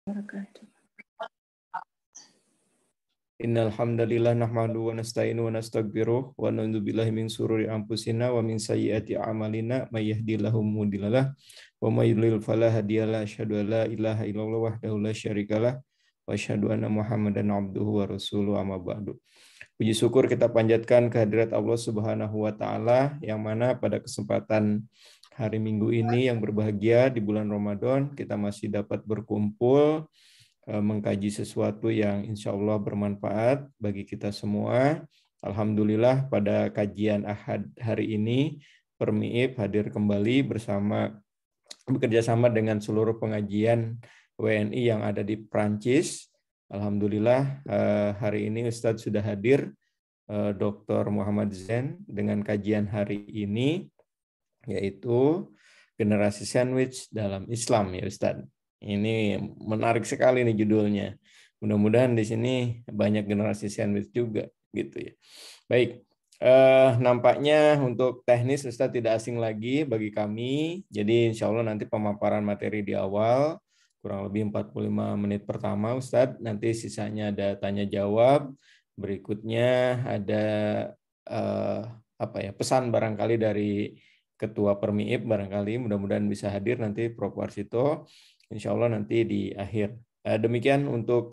wabarakatuh. Innal hamdalillah nahmaduhu wa nasta'inu wa nastaghfiruh wa na'udzu billahi min shururi anfusina wa min sayyiati a'malina may yahdihillahu mudhillalah wa may yudlil fala hadiyalah asyhadu an la ilaha illallah wahdahu la syarikalah wa asyhadu anna muhammadan abduhu wa rasuluhu amma ba'du. Puji syukur kita panjatkan kehadirat Allah Subhanahu wa taala yang mana pada kesempatan hari Minggu ini yang berbahagia di bulan Ramadan kita masih dapat berkumpul mengkaji sesuatu yang insya Allah bermanfaat bagi kita semua. Alhamdulillah pada kajian Ahad hari ini Permiip hadir kembali bekerja sama dengan seluruh pengajian WNI yang ada di Prancis. Alhamdulillah hari ini Ustadz sudah hadir, Dr. Muhammad Zain dengan kajian hari ini yaitu generasi sandwich dalam Islam ya Ustadz. Ini menarik sekali nih judulnya. Mudah-mudahan di sini banyak generasi sandwich juga gitu ya. Baik, nampaknya untuk teknis Ustadz tidak asing lagi bagi kami. Jadi insya Allah nanti pemaparan materi di awal kurang lebih 45 menit pertama Ustadz. Nanti sisanya ada tanya jawab. Berikutnya ada pesan barangkali dari Ketua Permiip barangkali mudah-mudahan bisa hadir nanti Prof. Warsito. Insya Allah nanti di akhir. Demikian untuk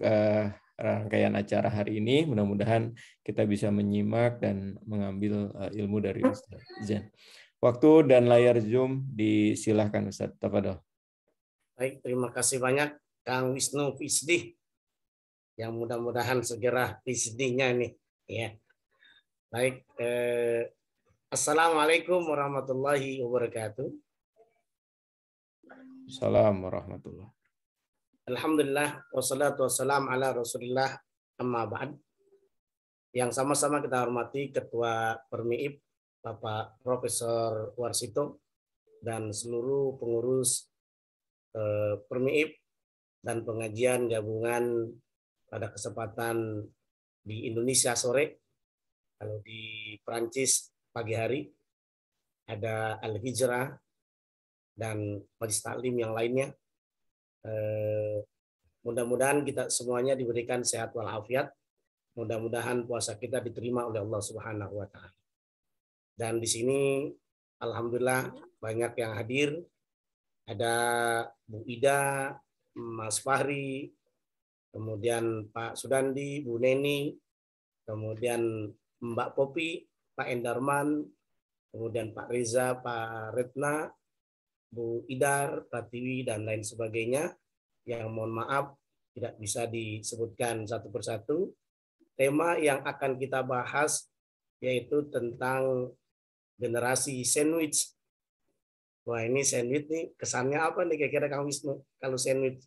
rangkaian acara hari ini. Mudah-mudahan kita bisa menyimak dan mengambil ilmu dari Ustaz Zain. Waktu dan layar Zoom disilahkan Ustaz. Tafadhol. Baik, terima kasih banyak Kang Wisnu PhD. Yang mudah-mudahan segera PhD-nya nih. Ya. Baik. Assalamualaikum warahmatullahi wabarakatuh. Assalamualaikum warahmatullahi. Alhamdulillah wassalatu wassalam ala Rasulillah amma ba'd. Yang sama-sama kita hormati Ketua Permiip Bapak Profesor Warsito dan seluruh pengurus Permiip dan pengajian gabungan pada kesempatan di Indonesia sore. Kalau di Prancis pagi hari ada Al-Hijrah dan majelis taklim yang lainnya. Mudah-mudahan kita semuanya diberikan sehat walafiat. Mudah-mudahan puasa kita diterima oleh Allah Subhanahu wa taala. Dan di sini alhamdulillah banyak yang hadir. Ada Bu Ida, Mas Fahri, kemudian Pak Sudandi, Bu Neni, kemudian Mbak Popi, Pak Endarman, kemudian Pak Reza, Pak Retna, Bu Idar, Pratiwi, dan lain sebagainya, yang mohon maaf tidak bisa disebutkan satu persatu. Tema yang akan kita bahas yaitu tentang generasi sandwich. Wah, ini sandwich nih kesannya apa nih kira-kira Kang Wisnu kalau sandwich?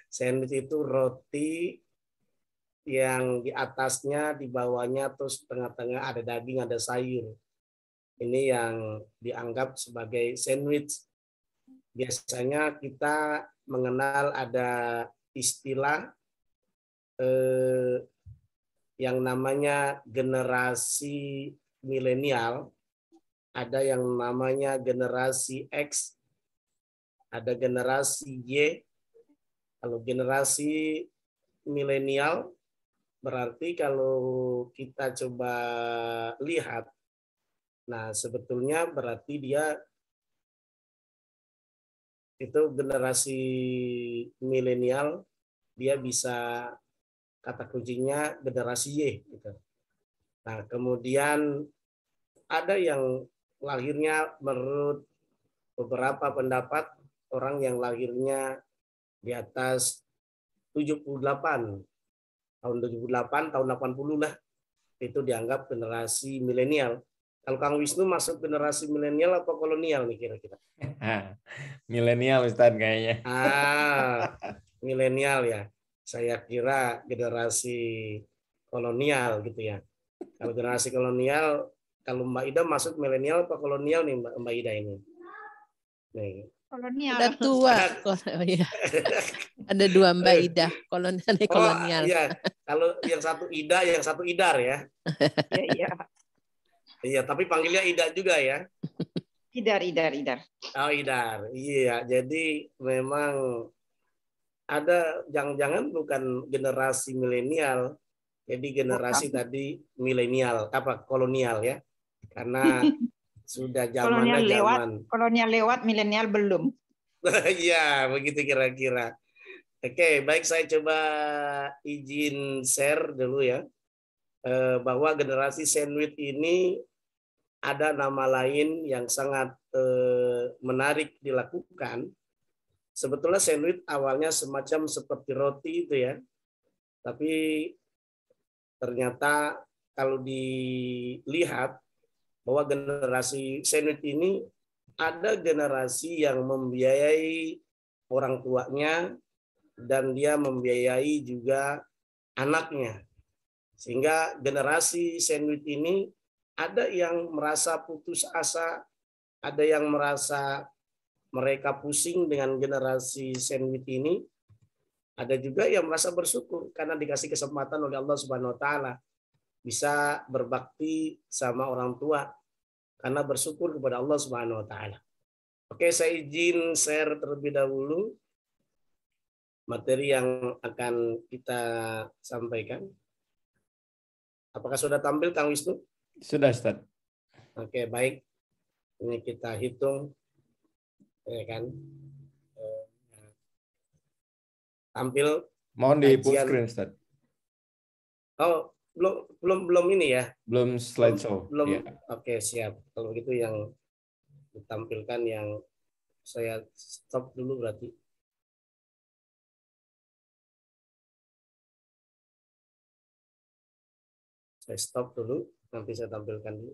Sandwich itu roti yang di atasnya, di bawahnya, terus tengah-tengah ada daging, ada sayur. Ini yang dianggap sebagai sandwich. Biasanya kita mengenal ada istilah yang namanya generasi milenial, ada yang namanya generasi X, ada generasi Y. Kalau generasi milenial berarti kalau kita coba lihat, nah sebetulnya berarti dia itu generasi milenial, dia bisa kata kuncinya generasi Y. Gitu. Nah kemudian ada yang lahirnya menurut beberapa pendapat orang yang lahirnya di atas 78. Tahun 78, tahun 80 lah, itu dianggap generasi milenial. Kalau Kang Wisnu masuk generasi milenial apa kolonial nih kira-kira? Milenial Ustaz kayaknya. Milenial ya. Saya kira generasi kolonial gitu ya. Kalau generasi kolonial, kalau Mbak Ida masuk milenial apa kolonial nih Mbak Ida ini? Nih. Kolonial. Udah tua. Ada dua Mbak Ida, kolonial dan kolonial. Iya. Kalau yang satu Ida, yang satu Idar ya. Iya. Iya, tapi panggilnya Ida juga ya. Idar. Oh, Idar. Iya, jadi memang ada jangan-jangan bukan generasi milenial, jadi generasi tadi milenial apa kolonial ya, karena sudah zamannya zaman. Kolonial lewat, milenial belum. Iya, begitu kira-kira. Oke, baik, saya coba izin share dulu ya, bahwa generasi sandwich ini ada nama lain yang sangat menarik dilakukan. Sebetulnya sandwich awalnya semacam seperti roti itu ya, tapi ternyata kalau dilihat bahwa generasi sandwich ini ada generasi yang membiayai orang tuanya dan dia membiayai juga anaknya. Sehingga generasi sandwich ini ada yang merasa putus asa, ada yang merasa mereka pusing dengan generasi sandwich ini, ada juga yang merasa bersyukur karena dikasih kesempatan oleh Allah Subhanahu wa taala bisa berbakti sama orang tua karena bersyukur kepada Allah Subhanahu wa taala. Oke, saya izin share terlebih dahulu materi yang akan kita sampaikan. Apakah sudah tampil Kang Wisnu? Sudah, Ustaz. Oke, baik. Ini kita hitung ya kan. Tampil. Mohon di full screen, Ustaz. Oh, belum ini ya. Belum slideshow. Belum. Ya. Oke, siap. Kalau gitu yang ditampilkan yang saya stop dulu berarti. Saya stop dulu, nanti saya tampilkan dulu.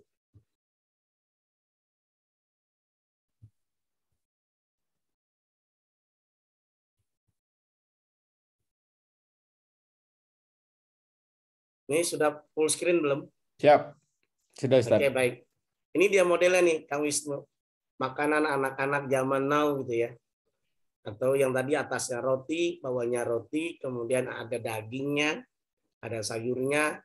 Ini sudah full screen belum? Siap. Sudah, Ustaz. Oke, baik. Ini dia modelnya nih, Kang Wisnu. Makanan anak-anak zaman now gitu ya. Atau yang tadi atasnya roti, bawahnya roti, kemudian ada dagingnya, ada sayurnya,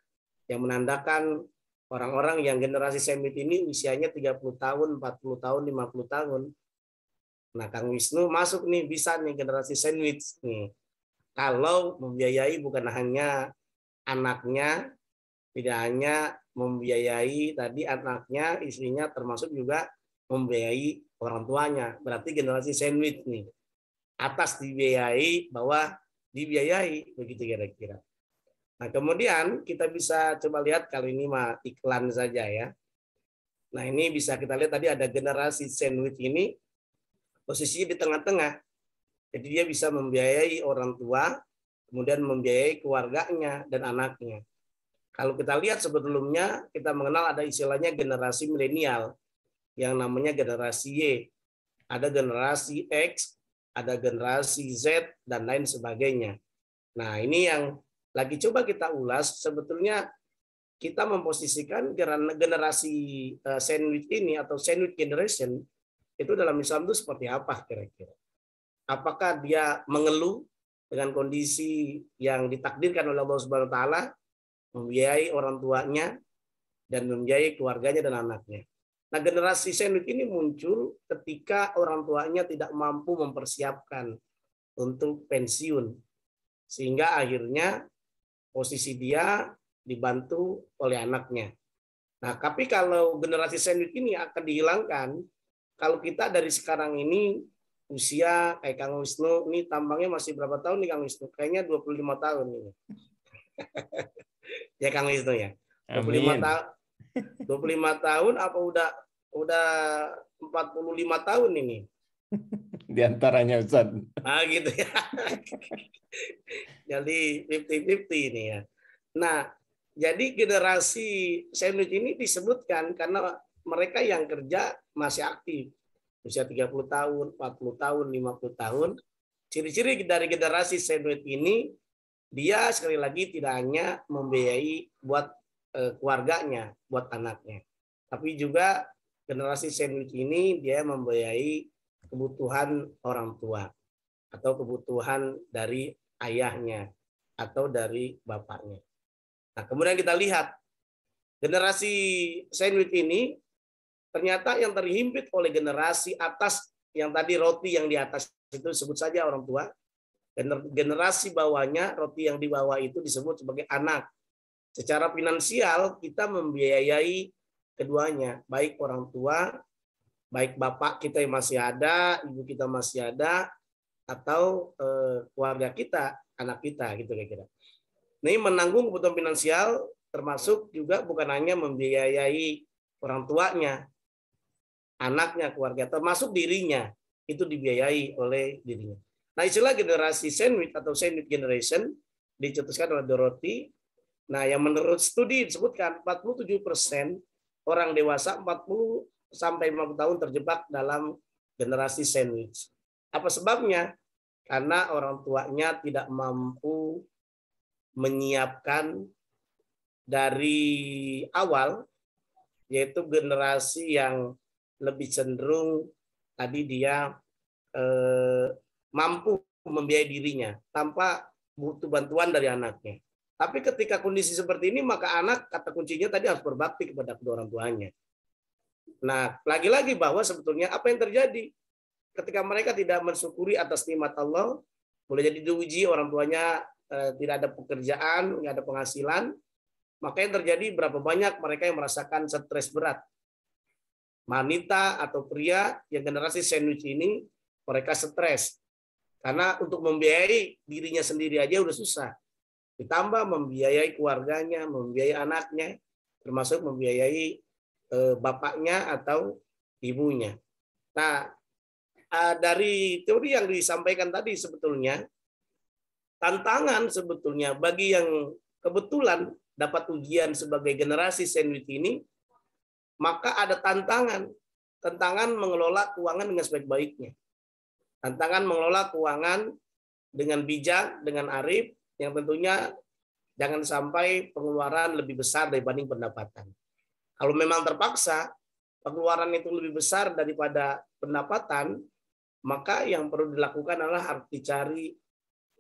yang menandakan orang-orang yang generasi sandwich ini usianya 30 tahun, 40 tahun, 50 tahun. Nah, Kang Wisnu masuk nih, bisa nih generasi sandwich nih. Kalau membiayai bukan hanya anaknya, tidak hanya membiayai tadi anaknya, istrinya, termasuk juga membiayai orang tuanya. Berarti generasi sandwich nih. Atas dibiayai, bawah dibiayai, begitu kira-kira. Nah, kemudian kita bisa coba lihat kali ini mah iklan saja ya. Nah, ini bisa kita lihat tadi ada generasi sandwich ini posisinya di tengah-tengah. Jadi dia bisa membiayai orang tua, kemudian membiayai keluarganya dan anaknya. Kalau kita lihat sebelumnya, kita mengenal ada istilahnya generasi milenial, yang namanya generasi Y. Ada generasi X, ada generasi Z, dan lain sebagainya. Nah, ini yang lagi coba kita ulas, sebetulnya kita memposisikan generasi sandwich ini atau sandwich generation itu dalam Islam itu seperti apa kira-kira? Apakah dia mengeluh dengan kondisi yang ditakdirkan oleh Allah Subhanahu wa taala, membiayai orang tuanya dan membiayai keluarganya dan anaknya. Nah, generasi sandwich ini muncul ketika orang tuanya tidak mampu mempersiapkan untuk pensiun. Sehingga akhirnya posisi dia dibantu oleh anaknya. Nah, tapi kalau generasi sandwich ini akan dihilangkan kalau kita dari sekarang ini usia kayak Kang Wisnu, ini tampangnya masih berapa tahun nih Kang Wisnu? Kayaknya 25 tahun ini. Ya Kang Wisnu ya. 25 tahun. 25 tahun apa udah 45 tahun ini? Di antaranya, Ustaz. Ah gitu ya. Jadi 50-50 ini ya. Nah, jadi generasi sandwich ini disebutkan karena mereka yang kerja masih aktif. Usia 30 tahun, 40 tahun, 50 tahun. Ciri-ciri dari generasi sandwich ini, dia sekali lagi tidak hanya membiayai buat keluarganya, buat anaknya. Tapi juga generasi sandwich ini dia membiayai kebutuhan orang tua atau kebutuhan dari ayahnya atau dari bapaknya. Nah, kemudian kita lihat generasi sandwich ini ternyata yang terhimpit oleh generasi atas, yang tadi roti yang di atas itu sebut saja orang tua, generasi bawahnya, roti yang di bawah itu disebut sebagai anak. Secara finansial kita membiayai keduanya, baik orang tua, baik bapak kita yang masih ada, ibu kita masih ada, atau keluarga kita, anak kita, gitu kira-kira. Ini menanggung kebutuhan finansial termasuk juga bukan hanya membiayai orang tuanya, anaknya, keluarga, termasuk dirinya, itu dibiayai oleh dirinya. Nah, istilah generasi sandwich atau sandwich generation dicetuskan oleh Dorothy. Nah, yang menurut studi disebutkan 47% orang dewasa 40 sampai 50 tahun terjebak dalam generasi sandwich. Apa sebabnya? Karena orang tuanya tidak mampu menyiapkan dari awal, yaitu generasi yang lebih cenderung tadi dia mampu membiayai dirinya tanpa butuh bantuan dari anaknya. Tapi ketika kondisi seperti ini, maka anak, kata kuncinya tadi, harus berbakti kepada kedua orang tuanya. Nah, lagi-lagi bahwa sebetulnya apa yang terjadi ketika mereka tidak mensyukuri atas nikmat Allah, boleh jadi diuji orang tuanya tidak ada pekerjaan, nggak ada penghasilan, maka yang terjadi berapa banyak mereka yang merasakan stres berat. Wanita atau pria yang generasi sandwich ini, mereka stres. Karena untuk membiayai dirinya sendiri aja udah susah. Ditambah membiayai keluarganya, membiayai anaknya, termasuk membiayai bapaknya atau ibunya. Nah, dari teori yang disampaikan tadi sebetulnya, tantangan sebetulnya bagi yang kebetulan dapat ujian sebagai generasi sandwich ini, maka ada tantangan mengelola keuangan dengan sebaik-baiknya. Tantangan mengelola keuangan dengan bijak, dengan arif, yang tentunya jangan sampai pengeluaran lebih besar dibanding pendapatan. Kalau memang terpaksa pengeluaran itu lebih besar daripada pendapatan, maka yang perlu dilakukan adalah harus dicari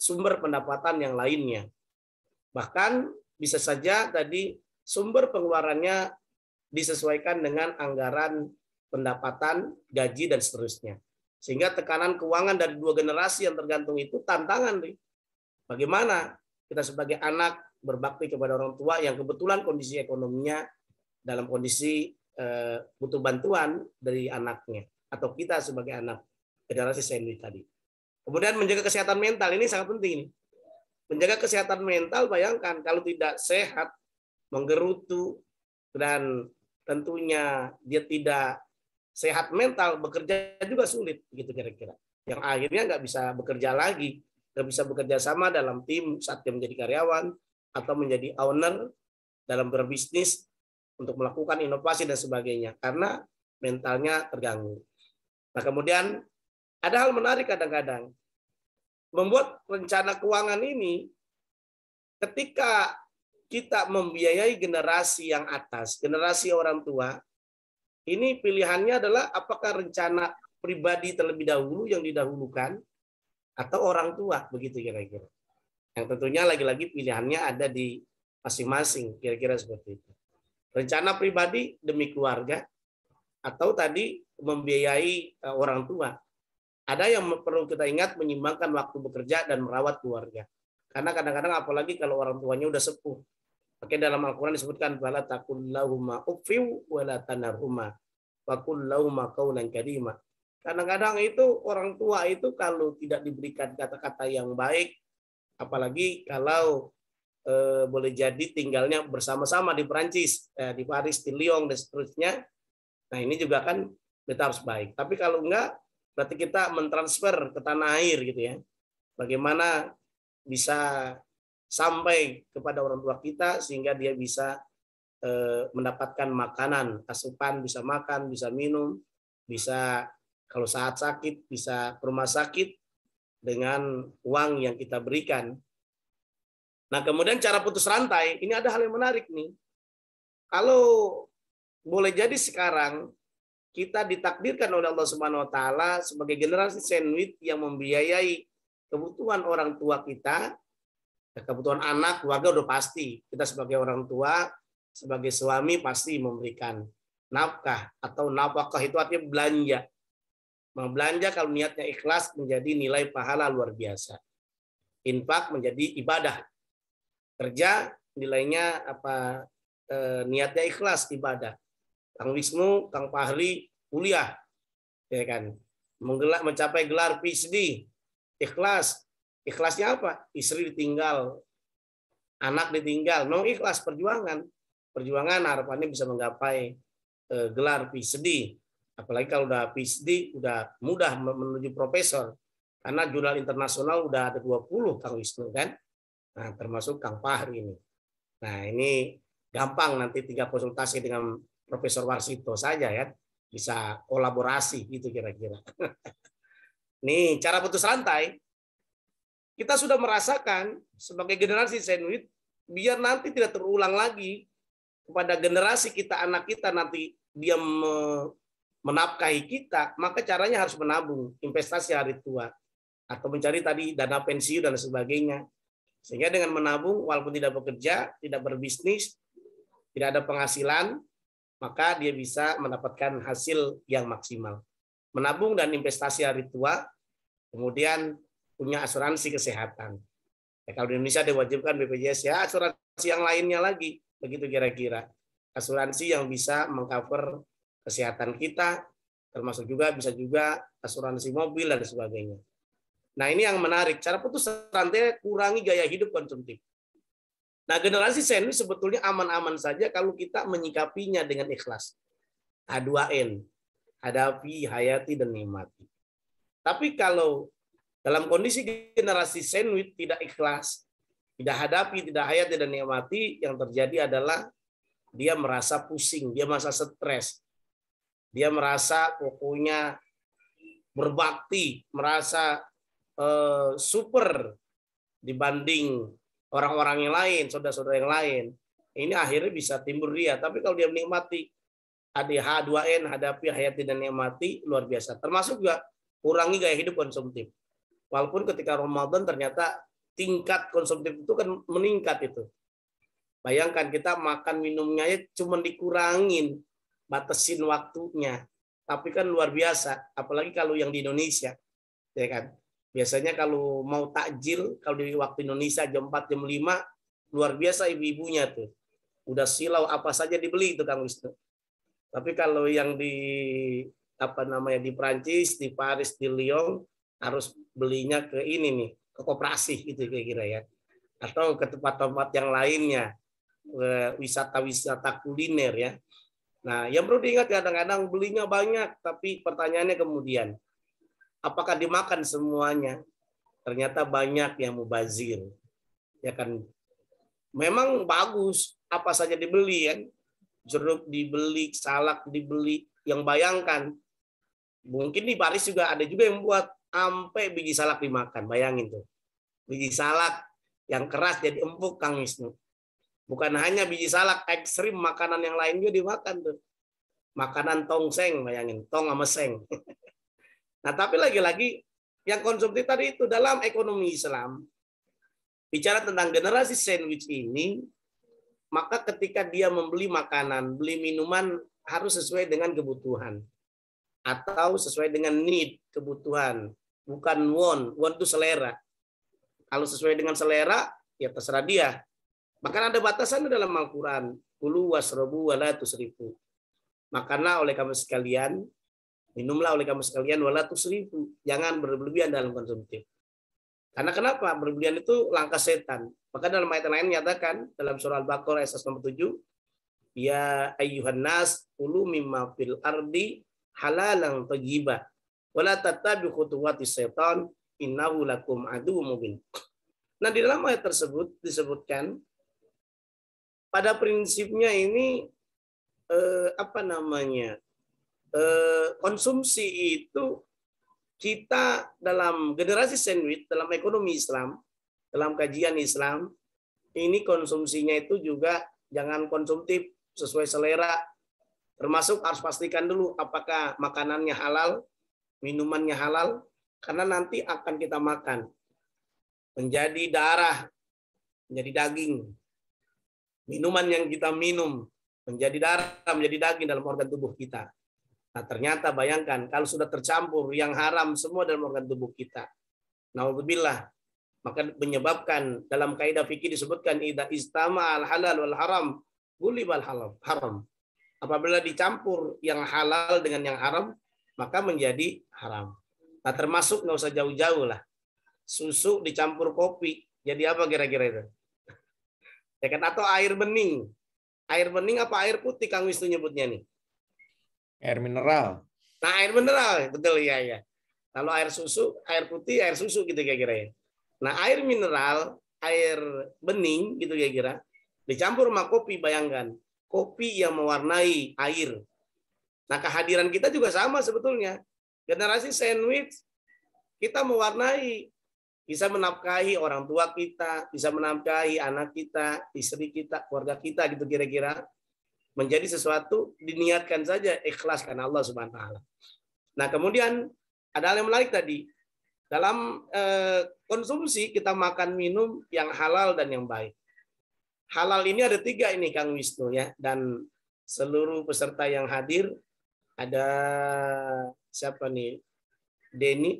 sumber pendapatan yang lainnya. Bahkan bisa saja tadi sumber pengeluarannya disesuaikan dengan anggaran pendapatan, gaji, dan seterusnya. Sehingga tekanan keuangan dari dua generasi yang tergantung itu tantangan. Bagaimana kita sebagai anak berbakti kepada orang tua yang kebetulan kondisi ekonominya dalam kondisi butuh bantuan dari anaknya, atau kita sebagai anak generasi sandwich tadi. Kemudian menjaga kesehatan mental, ini sangat penting. Menjaga kesehatan mental, bayangkan kalau tidak sehat, menggerutu, dan tentunya dia tidak sehat mental, bekerja juga sulit, gitu kira-kira. Yang akhirnya nggak bisa bekerja lagi, nggak bisa bekerja sama dalam tim saat dia menjadi karyawan atau menjadi owner dalam berbisnis untuk melakukan inovasi dan sebagainya, karena mentalnya terganggu. Nah, kemudian ada hal menarik kadang-kadang. Membuat rencana keuangan ini, ketika kita membiayai generasi yang atas, generasi orang tua, ini pilihannya adalah apakah rencana pribadi terlebih dahulu yang didahulukan, atau orang tua, begitu kira-kira. Yang tentunya lagi-lagi pilihannya ada di masing-masing, kira-kira seperti itu. Rencana pribadi demi keluarga, atau tadi membiayai orang tua. Ada yang perlu kita ingat, menyimbangkan waktu bekerja dan merawat keluarga. Karena kadang-kadang apalagi kalau orang tuanya udah sepuh. Maka dalam Al-Quran disebutkan, wala taqul lahuma uffiw wala tanharhuma wa qul lahuma qawlan karima. Kadang-kadang itu orang tua itu kalau tidak diberikan kata-kata yang baik, apalagi kalau boleh jadi tinggalnya bersama-sama di Perancis, di Paris, di Lyon, dan seterusnya. Nah, ini juga kan kita harus baik. Tapi kalau enggak, berarti kita mentransfer ke tanah air gitu ya. Bagaimana bisa sampai kepada orang tua kita sehingga dia bisa mendapatkan makanan, asupan, bisa makan, bisa minum, bisa kalau saat sakit bisa ke rumah sakit dengan uang yang kita berikan. Nah, kemudian cara putus rantai, ini ada hal yang menarik nih. Kalau boleh jadi sekarang kita ditakdirkan oleh Allah Subhanahu wa taala sebagai generasi sandwich yang membiayai kebutuhan orang tua kita, kebutuhan anak, keluarga udah pasti. Kita sebagai orang tua, sebagai suami pasti memberikan. nafkah atau nafkah itu artinya belanja. Membelanja kalau niatnya ikhlas menjadi nilai pahala luar biasa. Infak menjadi ibadah. Kerja nilainya apa? Niatnya ikhlas ibadah. Kang Wisnu, Kang Fahri kuliah, ya kan? Mencapai gelar PhD, ikhlas. Ikhlasnya apa? Istri ditinggal, anak ditinggal, no ikhlas perjuangan. Perjuangan harapannya bisa menggapai gelar PhD. Apalagi kalau udah PhD, udah mudah menuju profesor. Karena jurnal internasional udah ada 20, Kang Wisnu kan. Nah, termasuk Kang Fahri ini. Nah, ini gampang nanti tinggal konsultasi dengan Profesor Warsito saja ya. Bisa kolaborasi gitu kira-kira. Nih, cara putus rantai. Kita sudah merasakan sebagai generasi sandwich, biar nanti tidak terulang lagi kepada generasi kita, anak kita nanti dia menafkahi kita, maka caranya harus menabung, investasi hari tua, atau mencari tadi dana pensiun dan sebagainya. Sehingga dengan menabung, walaupun tidak bekerja, tidak berbisnis, tidak ada penghasilan, maka dia bisa mendapatkan hasil yang maksimal. Menabung dan investasi hari tua, kemudian punya asuransi kesehatan. Ya, kalau di Indonesia diwajibkan BPJS, ya asuransi yang lainnya lagi, begitu kira-kira. Asuransi yang bisa mengcover kesehatan kita, termasuk juga bisa juga asuransi mobil dan sebagainya. Nah, ini yang menarik. Cara putus rantai, kurangi gaya hidup konsumtif. Nah, generasi sandwich sebetulnya aman-aman saja kalau kita menyikapinya dengan ikhlas. H2N, hadapi, hayati, dan nikmati. Tapi kalau dalam kondisi generasi sandwich tidak ikhlas, tidak hadapi, tidak hayati, dan nikmati, yang terjadi adalah dia merasa pusing, dia merasa stres, dia merasa pokoknya berbakti, merasa super dibanding orang-orang yang lain, saudara-saudara yang lain. Ini akhirnya bisa timbul ria. Tapi kalau dia menikmati H2N, hadapi, hayati, dan nikmati, luar biasa. Termasuk juga kurangi gaya hidup konsumtif. Walaupun ketika Ramadan ternyata tingkat konsumtif itu kan meningkat itu. Bayangkan kita makan minumnya cuma dikurangin, batasin waktunya. Tapi kan luar biasa, apalagi kalau yang di Indonesia. Ya kan? Biasanya kalau mau takjil, kalau di waktu Indonesia jam 4, jam 5, luar biasa ibu-ibunya tuh. Udah silau apa saja dibeli itu Kang Wisnu. Tapi kalau yang di di Prancis, di Paris, di Lyon, harus belinya ke ini nih, ke koperasi gitu kira-kira ya. Atau ke tempat-tempat yang lainnya, wisata-wisata kuliner ya. Nah, yang perlu diingat kadang-kadang belinya banyak, tapi pertanyaannya kemudian, apakah dimakan semuanya? Ternyata banyak yang mubazir. Ya kan. Memang bagus apa saja dibeli kan. Jeruk dibeli, salak dibeli, yang bayangkan. Mungkin di Paris juga ada juga yang buat sampai biji salak dimakan, bayangin tuh. Biji salak yang keras jadi empuk Kang Wisnu. Bukan hanya biji salak, ekstrim makanan yang lain juga dimakan tuh. Makanan tongseng, bayangin, tong sama seng. Nah, tapi lagi-lagi yang konsumtif tadi itu dalam ekonomi Islam, bicara tentang generasi sandwich ini, maka ketika dia membeli makanan, beli minuman harus sesuai dengan kebutuhan. Atau sesuai dengan need, kebutuhan. Bukan want. Want itu selera. Kalau sesuai dengan selera, ya terserah dia. Bahkan ada batasan dalam Al-Quran. Kulu wasrobu wala tusrifu. Makanlah oleh kamu sekalian, minumlah oleh kamu sekalian, wala tusrifu. Jangan berlebihan dalam konsumtif. Karena kenapa? Berlebihan itu langkah setan. Maka dalam ayat lain menyatakan dalam surah Al-Baqarah ayat 7, ya ayyuhan nas kulu mimma fil ardi halalan thayyiba wala tattabi'u khutuwatis syaitan innahu lakum aduwwum mubin. Nah, di dalam ayat tersebut disebutkan pada prinsipnya ini konsumsi itu kita dalam generasi sandwich, dalam ekonomi Islam, dalam kajian Islam, ini konsumsinya itu juga jangan konsumtif sesuai selera. Termasuk harus pastikan dulu apakah makanannya halal, minumannya halal, karena nanti akan kita makan. Menjadi darah, menjadi daging. Minuman yang kita minum menjadi darah, menjadi daging dalam organ tubuh kita. Nah, ternyata bayangkan kalau sudah tercampur yang haram semua dalam organ tubuh kita. Naudzubillah. Maka menyebabkan dalam kaidah fikih disebutkan idza istama al halal wal haram gulibal haram. Apabila dicampur yang halal dengan yang haram, maka menjadi haram. Nah, termasuk nggak usah jauh-jauh lah. Susu dicampur kopi, jadi apa kira-kira itu? Ya kan, atau air bening. Air bening apa air putih Kang Wisnu nyebutnya nih? Air mineral. Nah, air mineral, betul ya ya. Kalau air susu, air putih, air susu gitu kira-kira ya. Nah, air mineral, air bening gitu kira-kira, dicampur sama kopi, bayangkan. Kopi yang mewarnai air. Nah, kehadiran kita juga sama sebetulnya. Generasi sandwich, kita mewarnai. Bisa menafkahi orang tua kita, bisa menafkahi anak kita, istri kita, keluarga kita gitu kira-kira. Menjadi sesuatu diniatkan saja ikhlas karena Allah Subhanahu wa taala. Nah, kemudian ada hal yang menarik tadi. Dalam konsumsi kita makan minum yang halal dan yang baik. Halal ini ada 3 ini Kang Wisnu ya, dan seluruh peserta yang hadir ada siapa nih? Uni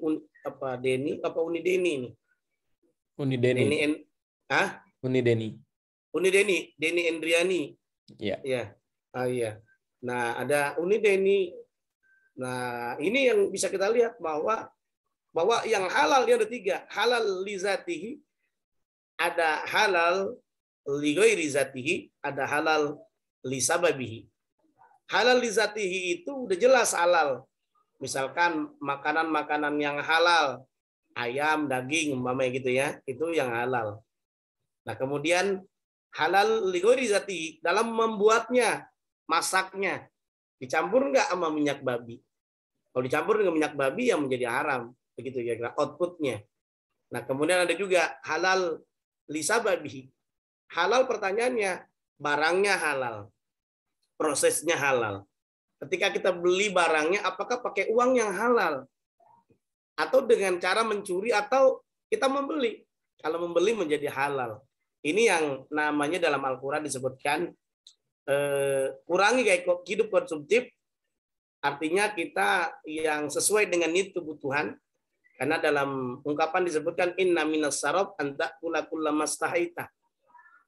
Deni ini? Unideni. Unideni, Deni Endriani. Ya. Ya. Iya. Nah, ada Unideni. Nah, ini yang bisa kita lihat bahwa yang halal dia ada 3. Halal li zatihi, ada halal li ghairi zatihi, ada halal li sababihi. Halal li zatihi itu udah jelas halal. Misalkan makanan-makanan yang halal, ayam, daging, umpamanya gitu ya, itu yang halal. Nah, kemudian halal li ghairi zatihi, dalam membuatnya, masaknya, dicampur nggak sama minyak babi? Kalau dicampur dengan minyak babi yang menjadi haram. Begitu kira-kira outputnya. Nah, kemudian ada juga halal lisababihi. Halal pertanyaannya, barangnya halal. Prosesnya halal. Ketika kita beli barangnya, apakah pakai uang yang halal? Atau dengan cara mencuri atau kita membeli? Kalau membeli menjadi halal. Ini yang namanya dalam Al-Quran disebutkan kurangi gaya hidup konsumtif. Artinya kita yang sesuai dengan need kebutuhan. Karena dalam ungkapan disebutkan inna minas sarab anta kula mastahaita.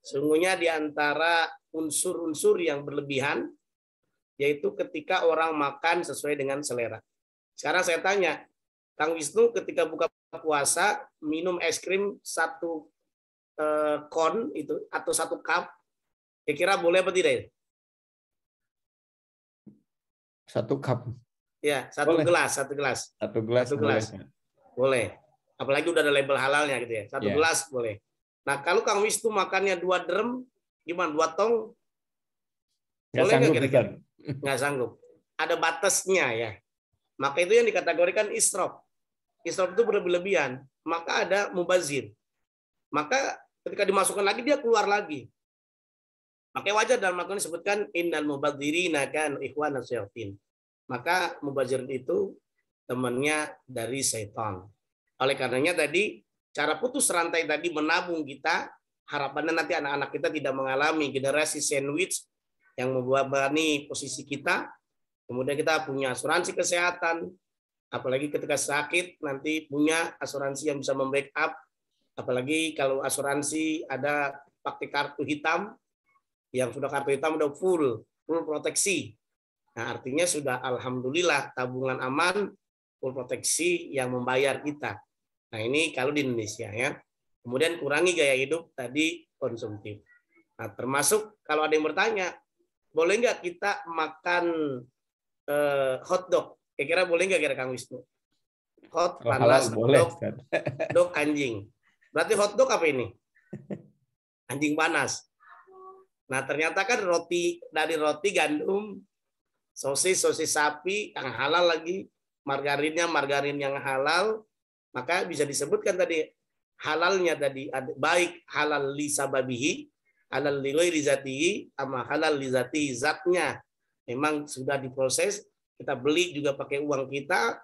Sungguhnya di antara unsur-unsur yang berlebihan yaitu ketika orang makan sesuai dengan selera. Sekarang saya tanya, Kang Wisnu ketika buka puasa minum es krim 1 kon itu atau 1 cup, kira-kira boleh apa tidak? 1 cup. Ya, 1 boleh. gelas, 1 gelas. 1 gelas. 1 gelas. Boleh. Apalagi udah ada label halalnya gitu ya. 1 gelas boleh. Nah, kalau Kang Wisnu makannya 2 drum, gimana? 2 tong? Boleh nggak kira-kira? Nggak sanggup. Ada batasnya ya. Maka itu yang dikategorikan israf. Israf itu berlebihan. Maka ada mubazir. Maka ketika dimasukkan lagi dia keluar lagi. Maka wajar dalam Al-Quran disebutkan innal mubadzirina kanu ikhwana syayatin. Maka mubazir itu temannya dari setan. Oleh karenanya tadi cara putus rantai tadi menabung kita, harapannya nanti anak-anak kita tidak mengalami generasi sandwich yang membebani posisi kita. Kemudian kita punya asuransi kesehatan, apalagi ketika sakit nanti punya asuransi yang bisa membackup. Apalagi kalau asuransi ada pakai kartu hitam, yang sudah kartu hitam udah full proteksi. Nah, artinya sudah alhamdulillah tabungan aman, full proteksi yang membayar kita. Nah, ini kalau di Indonesia ya. Kemudian kurangi gaya hidup tadi konsumtif. Nah, termasuk kalau ada yang bertanya, boleh nggak kita makan hotdog? Kira-kira boleh nggak kira Kang Wisnu? Hot, panas, dog anjing. Berarti hotdog apa ini? Anjing panas. Nah, ternyata kan dari roti gandum, sosis sapi yang halal lagi, margarinnya margarin yang halal, maka bisa disebutkan tadi halalnya tadi baik halal li sababihi, halal li ghairi zatihi, sama halal li zatihi, zatnya memang sudah diproses, kita beli juga pakai uang kita,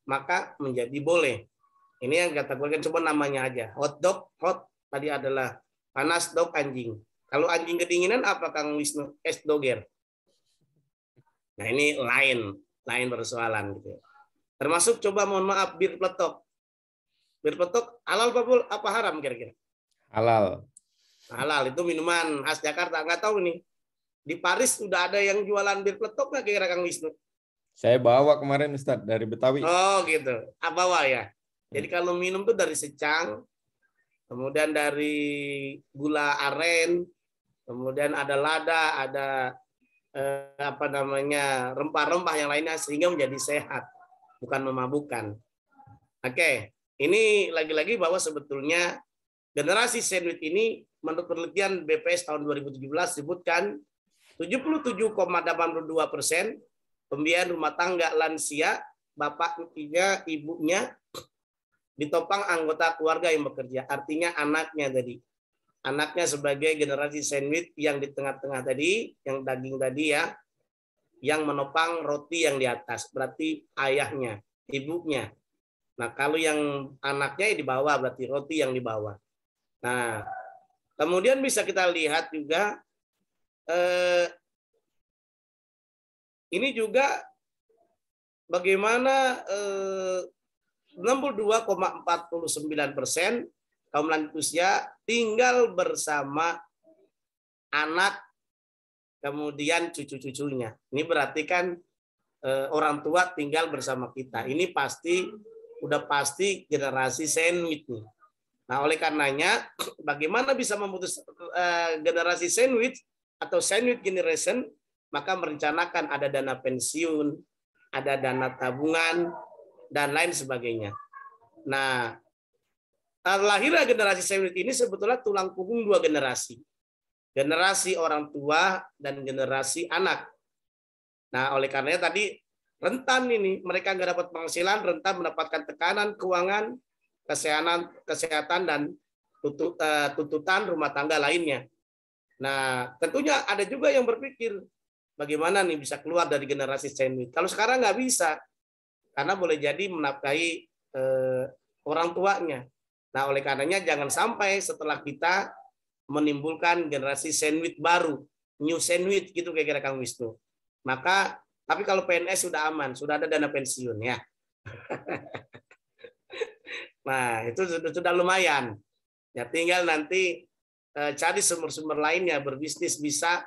maka menjadi boleh. Ini yang kategorikan, coba namanya aja. Hot dog, hot tadi adalah panas, dog anjing. Kalau anjing kedinginan apa Kang Wisnu? Es doger. Nah ini lain persoalan gitu. Termasuk coba mohon maaf bir peletok. Bir peletok halal apa haram kira-kira? Halal. Halal, itu minuman khas Jakarta. Nggak tahu nih. Di Paris sudah ada yang jualan bir peletok nggak kira-kira Kang Wisnu? Saya bawa kemarin Ustaz dari Betawi. Oh gitu. Bawa ya. Jadi kalau minum tuh dari secang, kemudian dari gula aren, kemudian ada lada, ada rempah-rempah yang lainnya sehingga menjadi sehat, bukan memabukkan. Oke, ini lagi-lagi bahwa sebetulnya generasi sandwich ini menurut penelitian BPS tahun 2017 disebutkan 77,82% pembiayaan rumah tangga lansia, bapaknya, ibunya ditopang anggota keluarga yang bekerja. Artinya anaknya tadi. Anaknya sebagai generasi sandwich yang di tengah-tengah tadi, yang daging tadi ya, yang menopang roti yang di atas. Berarti ayahnya, ibunya. Nah, kalau yang anaknya di bawah, berarti roti yang di bawah. Nah, kemudian bisa kita lihat juga, ini juga bagaimana 62,49% kaum lanjut usia tinggal bersama anak, kemudian cucu-cucunya. Ini berarti kan orang tua tinggal bersama kita. Ini udah pasti generasi sandwich nih. Nah, oleh karenanya, bagaimana bisa memutus generasi sandwich atau sandwich generation, maka merencanakan ada dana pensiun, ada dana tabungan, dan lain sebagainya. Nah, lahirnya generasi sandwich ini sebetulnya tulang punggung dua generasi. Generasi orang tua dan generasi anak. Nah, oleh karenanya tadi rentan ini, mereka nggak dapat penghasilan, rentan mendapatkan tekanan keuangan, kesehatan dan tuntutan rumah tangga lainnya. Nah, tentunya ada juga yang berpikir bagaimana nih bisa keluar dari generasi sandwich. Kalau sekarang nggak bisa, karena boleh jadi menafkahi orang tuanya. Nah, oleh karenanya jangan sampai setelah kita menimbulkan generasi sandwich baru, new sandwich gitu kira-kira Kang Wisnu. Maka, tapi kalau PNS sudah aman, sudah ada dana pensiun ya. Nah, itu sudah lumayan. Ya, tinggal nanti cari sumber-sumber lainnya, berbisnis bisa,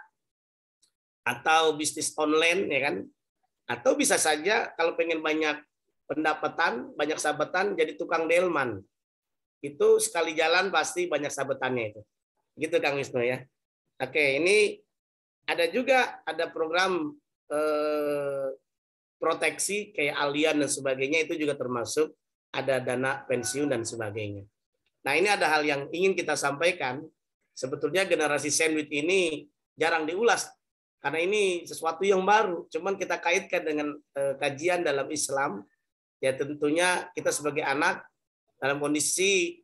atau bisnis online ya kan. Atau bisa saja kalau pengen banyak pendapatan, banyak sahabatan, jadi tukang delman. Itu sekali jalan pasti banyak sahabatannya itu. Gitu Kang Wisnu ya. Oke, ini ada program proteksi kayak Allian dan sebagainya, itu juga termasuk ada dana pensiun dan sebagainya. Nah, ini ada hal yang ingin kita sampaikan. Sebetulnya generasi sandwich ini jarang diulas karena ini sesuatu yang baru. Cuman kita kaitkan dengan kajian dalam Islam. Ya tentunya kita sebagai anak dalam kondisi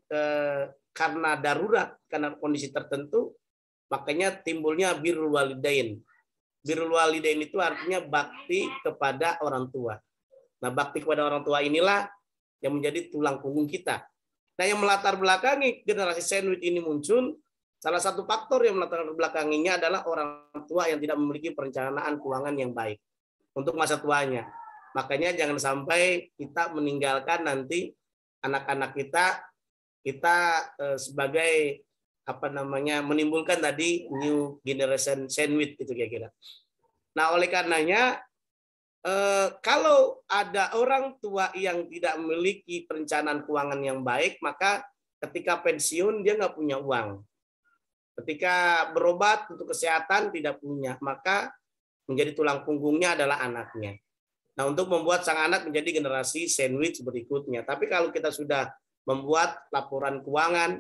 karena darurat, karena kondisi tertentu, makanya timbulnya birrul walidain. Birrul walidain itu artinya bakti kepada orang tua. Nah, bakti kepada orang tua inilah yang menjadi tulang punggung kita. Nah, yang melatar belakangi generasi sandwich ini muncul, salah satu faktor yang melatar belakanginya adalah orang tua yang tidak memiliki perencanaan keuangan yang baik untuk masa tuanya. Makanya jangan sampai kita meninggalkan nanti anak-anak kita sebagai menimbulkan tadi new generation sandwich itu kira-kira. Nah, oleh karenanya kalau ada orang tua yang tidak memiliki perencanaan keuangan yang baik, maka ketika pensiun dia nggak punya uang. Ketika berobat untuk kesehatan tidak punya, maka menjadi tulang punggungnya adalah anaknya. Nah, untuk membuat sang anak menjadi generasi sandwich berikutnya. Tapi kalau kita sudah membuat laporan keuangan,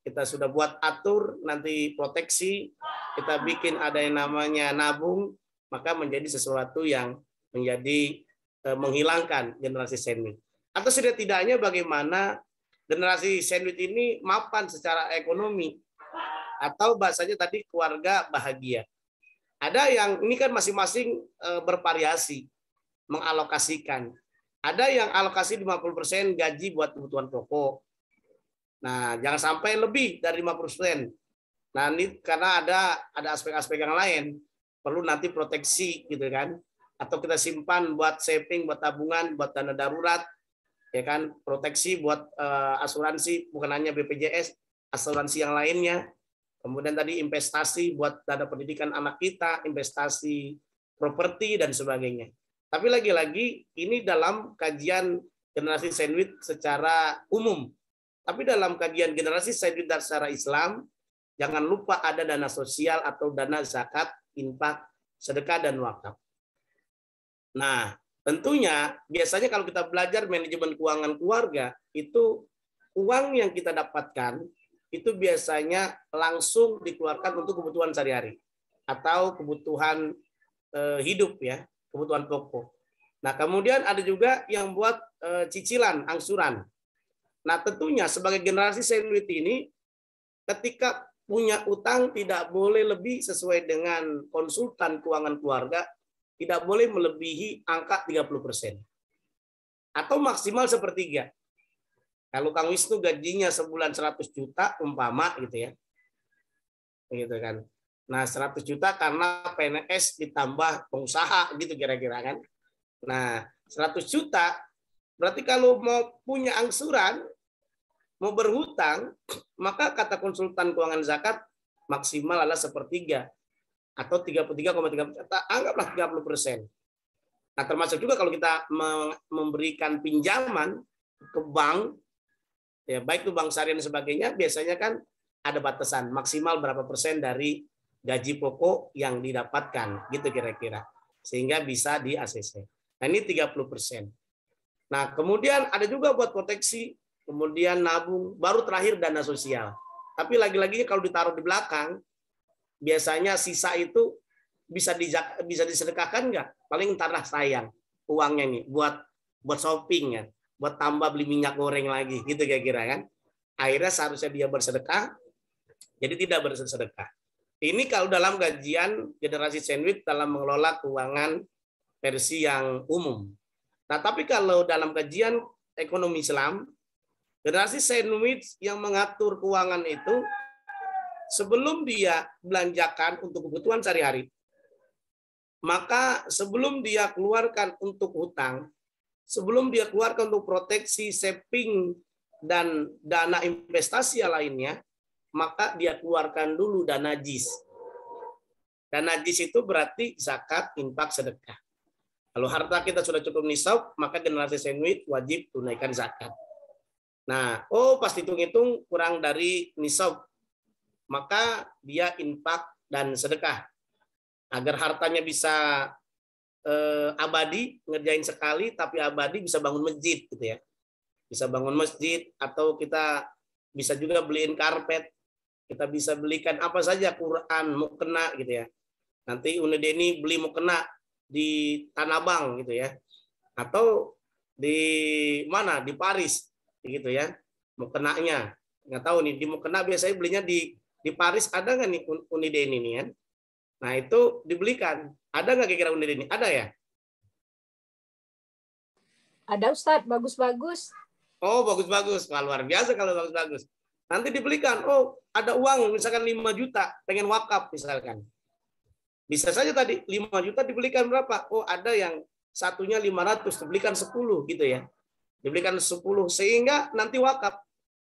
kita sudah buat atur nanti proteksi, kita bikin ada yang namanya nabung, maka menjadi sesuatu yang menjadi menghilangkan generasi sandwich. Atau setidaknya bagaimana generasi sandwich ini mapan secara ekonomi, atau bahasanya tadi keluarga bahagia. Ada yang ini kan masing-masing bervariasi mengalokasikan. Ada yang alokasi 50% gaji buat kebutuhan pokok. Nah, jangan sampai lebih dari 50%. Nah, ini karena ada aspek-aspek yang lain, perlu nanti proteksi gitu kan, atau kita simpan buat saving, buat tabungan, buat dana darurat, ya kan, proteksi buat asuransi, bukan hanya BPJS, asuransi yang lainnya. Kemudian tadi investasi buat dana pendidikan anak kita, investasi properti dan sebagainya. Tapi lagi-lagi ini dalam kajian generasi sandwich secara umum. Tapi dalam kajian generasi sandwich secara Islam, jangan lupa ada dana sosial atau dana zakat, infak, sedekah, dan wakaf. Nah, tentunya biasanya kalau kita belajar manajemen keuangan keluarga, itu uang yang kita dapatkan itu biasanya langsung dikeluarkan untuk kebutuhan sehari-hari atau kebutuhan hidup ya, kebutuhan pokok. Nah, kemudian ada juga yang buat cicilan, angsuran. Nah, tentunya sebagai generasi sandwich ini ketika punya utang tidak boleh lebih sesuai dengan konsultan keuangan keluarga, tidak boleh melebihi angka 30%. Atau maksimal sepertiga. Kalau Kang Wisnu gajinya sebulan 100 juta umpama gitu ya. Gitu kan. Nah, 100 juta karena PNS ditambah pengusaha gitu kira-kira kan. Nah, 100 juta berarti kalau mau punya angsuran, mau berhutang, maka kata konsultan keuangan zakat maksimal adalah sepertiga atau 33,3%, anggaplah 30%. Nah, termasuk juga kalau kita memberikan pinjaman ke bank, ya baik itu bank syariah dan sebagainya, biasanya kan ada batasan maksimal berapa persen dari gaji pokok yang didapatkan, gitu kira-kira, sehingga bisa di ACC. Nah, ini 30%. Nah, kemudian ada juga buat proteksi, kemudian nabung, baru terakhir dana sosial. Tapi lagi-lagi kalau ditaruh di belakang, biasanya sisa itu bisa disedekahkan nggak? Paling entarlah sayang uangnya nih buat shopping ya, buat tambah beli minyak goreng lagi, gitu kira-kira kan. Akhirnya seharusnya dia bersedekah, jadi tidak bersedekah. Ini kalau dalam kajian generasi sandwich dalam mengelola keuangan versi yang umum. Nah, tapi kalau dalam kajian ekonomi Islam, generasi sandwich yang mengatur keuangan itu sebelum dia belanjakan untuk kebutuhan sehari-hari, maka sebelum dia keluarkan untuk hutang, sebelum dia keluarkan untuk proteksi, saving, dan dana investasi yang lainnya, maka dia keluarkan dulu dana JIS. Dana JIS itu berarti zakat, infak, sedekah. Kalau harta kita sudah cukup nisab, maka generasi sandwich wajib tunaikan zakat. Nah, pas hitung-hitung kurang dari nisab, maka dia infak dan sedekah. Agar hartanya bisa abadi, ngerjain sekali, tapi abadi, bisa bangun masjid gitu ya. Bisa bangun masjid, atau kita bisa juga beliin karpet, kita bisa belikan apa saja, Quran, mukena gitu ya. Nanti Unideni beli mukena di Tanah Abang gitu ya. Atau di mana? Di Paris gitu ya. Mukenanya. Nggak tahu nih, di mukena biasanya belinya di Paris ada nggak nih Unideni ini kan? Nah, itu dibelikan. Ada nggak kira-kira Unideni? Ada ya? Ada Ustadz, bagus-bagus. Oh, bagus-bagus. Wah, luar biasa kalau bagus-bagus. Nanti dibelikan, ada uang misalkan 5 juta, pengen wakaf misalkan. Bisa saja tadi 5 juta dibelikan berapa? Ada yang satunya 500, dibelikan 10 gitu ya. Dibelikan 10 sehingga nanti wakaf.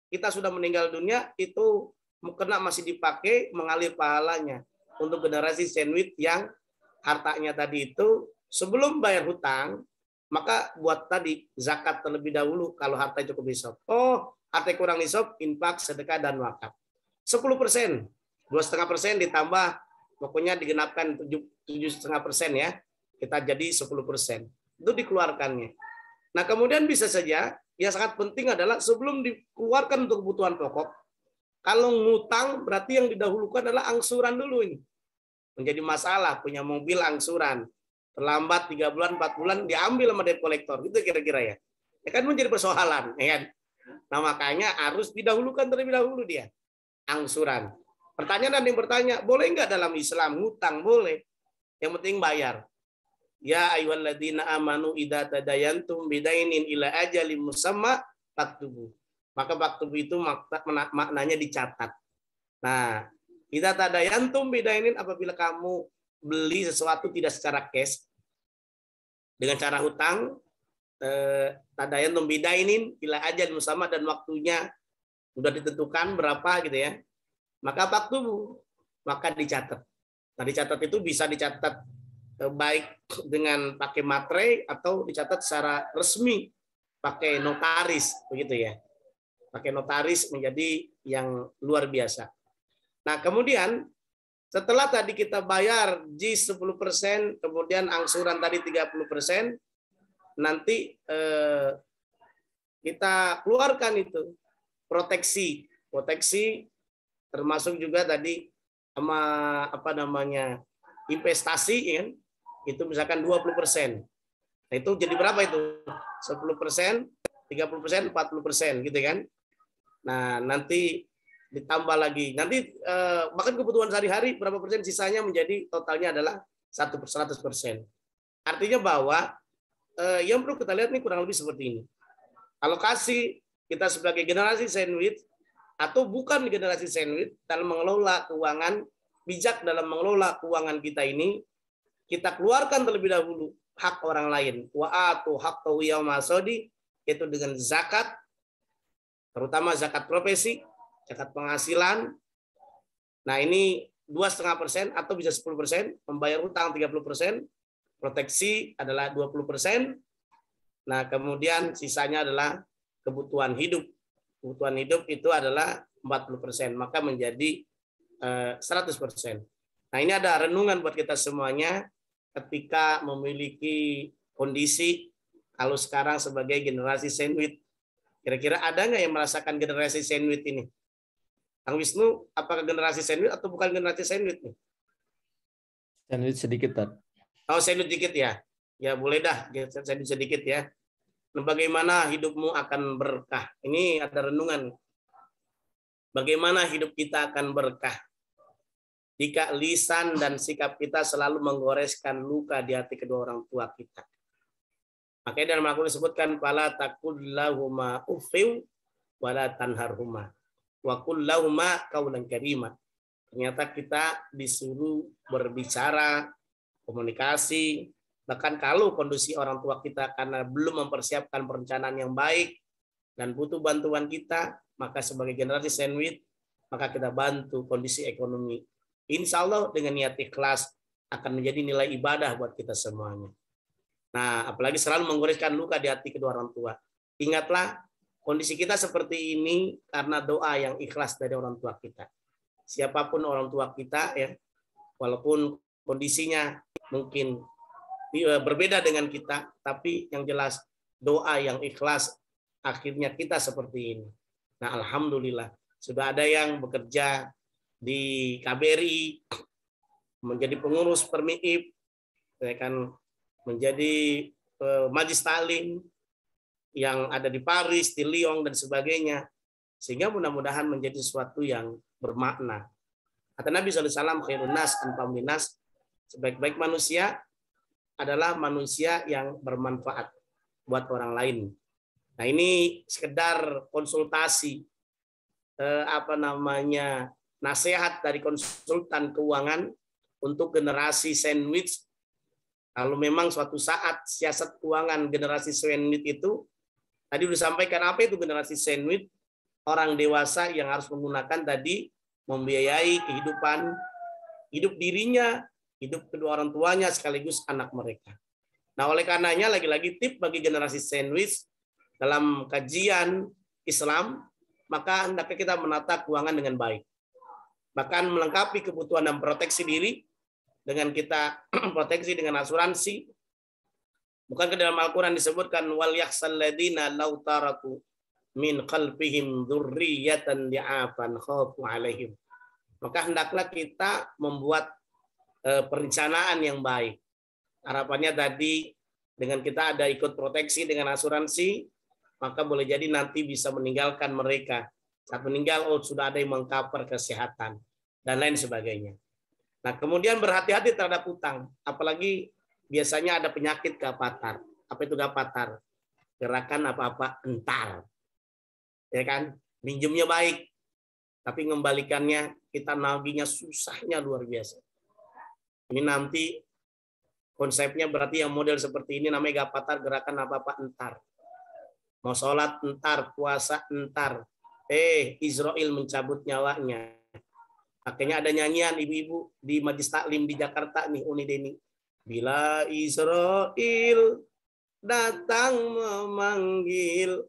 Kita sudah meninggal dunia, itu mukena masih dipakai mengalir pahalanya untuk generasi sandwich yang hartanya tadi itu sebelum bayar hutang, maka buat tadi zakat terlebih dahulu kalau harta cukup nisab. Harta kurang nisab, infak, sedekah, dan wakaf. 10%, 2,5% ditambah, pokoknya digenapkan 7,5% ya. Kita jadi 10%. Itu dikeluarkannya. Nah, kemudian bisa saja, yang sangat penting adalah sebelum dikeluarkan untuk kebutuhan pokok, kalau ngutang berarti yang didahulukan adalah angsuran dulu ini. Menjadi masalah, punya mobil angsuran. Terlambat 3 bulan, 4 bulan, diambil sama debt collector. Gitu kira-kira ya. Ya kan menjadi persoalan. Ya kan? Nah, makanya harus didahulukan terlebih dahulu dia. Angsuran. Pertanyaan ada yang bertanya, boleh nggak dalam Islam ngutang? Boleh. Yang penting bayar. Ya ayyuhalladzina amanu idza tadayantum bidainin ila ajalin musamma faktubu. Maka faktubu itu maknanya dicatat. Nah, Idza tadayantum bidainin, apabila kamu beli sesuatu tidak secara cash dengan cara hutang, tadayantum bidainin bila ajal musamma, dan waktunya sudah ditentukan berapa gitu ya. Maka faktubu, maka dicatat. Nah, dicatat itu bisa dicatat baik dengan pakai materai atau dicatat secara resmi pakai notaris begitu ya. Pakai notaris menjadi yang luar biasa. Nah, kemudian setelah tadi kita bayar JIS 10%, kemudian angsuran tadi 30%, nanti kita keluarkan itu proteksi termasuk juga tadi sama apa namanya investasi ya, itu misalkan 20%. Nah, itu jadi berapa itu? 10%, 30%, 40% gitu kan. Nah, nanti ditambah lagi. Nanti bahkan kebutuhan sehari-hari berapa persen sisanya menjadi totalnya adalah 100%. Artinya bahwa yang perlu kita lihat nih kurang lebih seperti ini. Alokasi kita sebagai generasi sandwich atau bukan generasi sandwich dalam mengelola keuangan, bijak dalam mengelola keuangan kita ini, kita keluarkan terlebih dahulu hak orang lain. Wa atu haqqahu yawma hasadi, itu dengan zakat, terutama zakat profesi, zakat penghasilan. Nah, ini 2,5% atau bisa 10%, membayar utang 30%, proteksi adalah 20%. Nah, kemudian sisanya adalah kebutuhan hidup. Kebutuhan hidup itu adalah 40%, maka menjadi 100%. Nah, ini ada renungan buat kita semuanya ketika memiliki kondisi kalau sekarang sebagai generasi sandwich. Kira-kira ada nggak yang merasakan generasi sandwich ini? Kang Wisnu, apakah generasi sandwich atau bukan generasi sandwich nih? Sandwich sedikit, Tad. Oh, sandwich sedikit ya? Ya boleh dah, sandwich sedikit ya. Nah, bagaimana hidupmu akan berkah? Ini ada renungan. Bagaimana hidup kita akan berkah jika lisan dan sikap kita selalu menggoreskan luka di hati kedua orang tua kita. Makanya dalam Al-Quran disebutkan fala taqul lahuma uffin wala tanharhuma wa qul lahuma qaulan karima. Ternyata kita disuruh berbicara, komunikasi, bahkan kalau kondisi orang tua kita karena belum mempersiapkan perencanaan yang baik dan butuh bantuan kita, maka sebagai generasi sandwich, maka kita bantu kondisi ekonomi. Insya Allah dengan niat ikhlas akan menjadi nilai ibadah buat kita semuanya. Nah, apalagi selalu menggoreskan luka di hati kedua orang tua. Ingatlah, kondisi kita seperti ini karena doa yang ikhlas dari orang tua kita. Siapapun orang tua kita, ya, walaupun kondisinya mungkin berbeda dengan kita, tapi yang jelas doa yang ikhlas akhirnya kita seperti ini. Nah, alhamdulillah sudah ada yang bekerja di KBRI, menjadi pengurus Permiib, ya kan, menjadi Majlis Taklim yang ada di Paris, di Lyon dan sebagainya, sehingga mudah-mudahan menjadi sesuatu yang bermakna. Kata Nabi SAW, khairun nas anfa'un nas, sebaik-baik manusia adalah manusia yang bermanfaat buat orang lain. Nah, ini sekedar konsultasi nasihat dari konsultan keuangan untuk generasi sandwich. Kalau memang suatu saat siasat keuangan generasi sandwich itu, tadi sudah sampaikan apa itu generasi sandwich, orang dewasa yang harus menggunakan tadi membiayai kehidupan, hidup dirinya, hidup kedua orang tuanya, sekaligus anak mereka. Nah, oleh karenanya lagi-lagi tip bagi generasi sandwich dalam kajian Islam, maka hendaknya kita menata keuangan dengan baik. Bahkan melengkapi kebutuhan dan proteksi diri dengan kita proteksi dengan asuransi. Bukan ke dalam Al-Quran disebutkan wal yakhsal ladina law taraku min khalfihim dzurriyyatan di'afan khafu alaihim. Maka hendaklah kita membuat perencanaan yang baik. Harapannya tadi dengan kita ada ikut proteksi dengan asuransi, maka boleh jadi nanti bisa meninggalkan mereka. Saat meninggal, sudah ada yang mengcover kesehatan dan lain sebagainya. Nah, kemudian berhati-hati terhadap utang, apalagi biasanya ada penyakit gapatar. Apa itu gapatar? Gerakan apa-apa entar. Ya kan? Minjemnya baik, tapi mengembalikannya kita nagihnya susahnya luar biasa. Ini nanti konsepnya berarti yang model seperti ini namanya gapatar, gerakan apa-apa entar. Mau sholat entar, puasa entar. Israel mencabut nyawanya. Akhirnya ada nyanyian ibu-ibu di Majlis Taklim di Jakarta nih, Uni Deni. Bila Israel datang memanggil,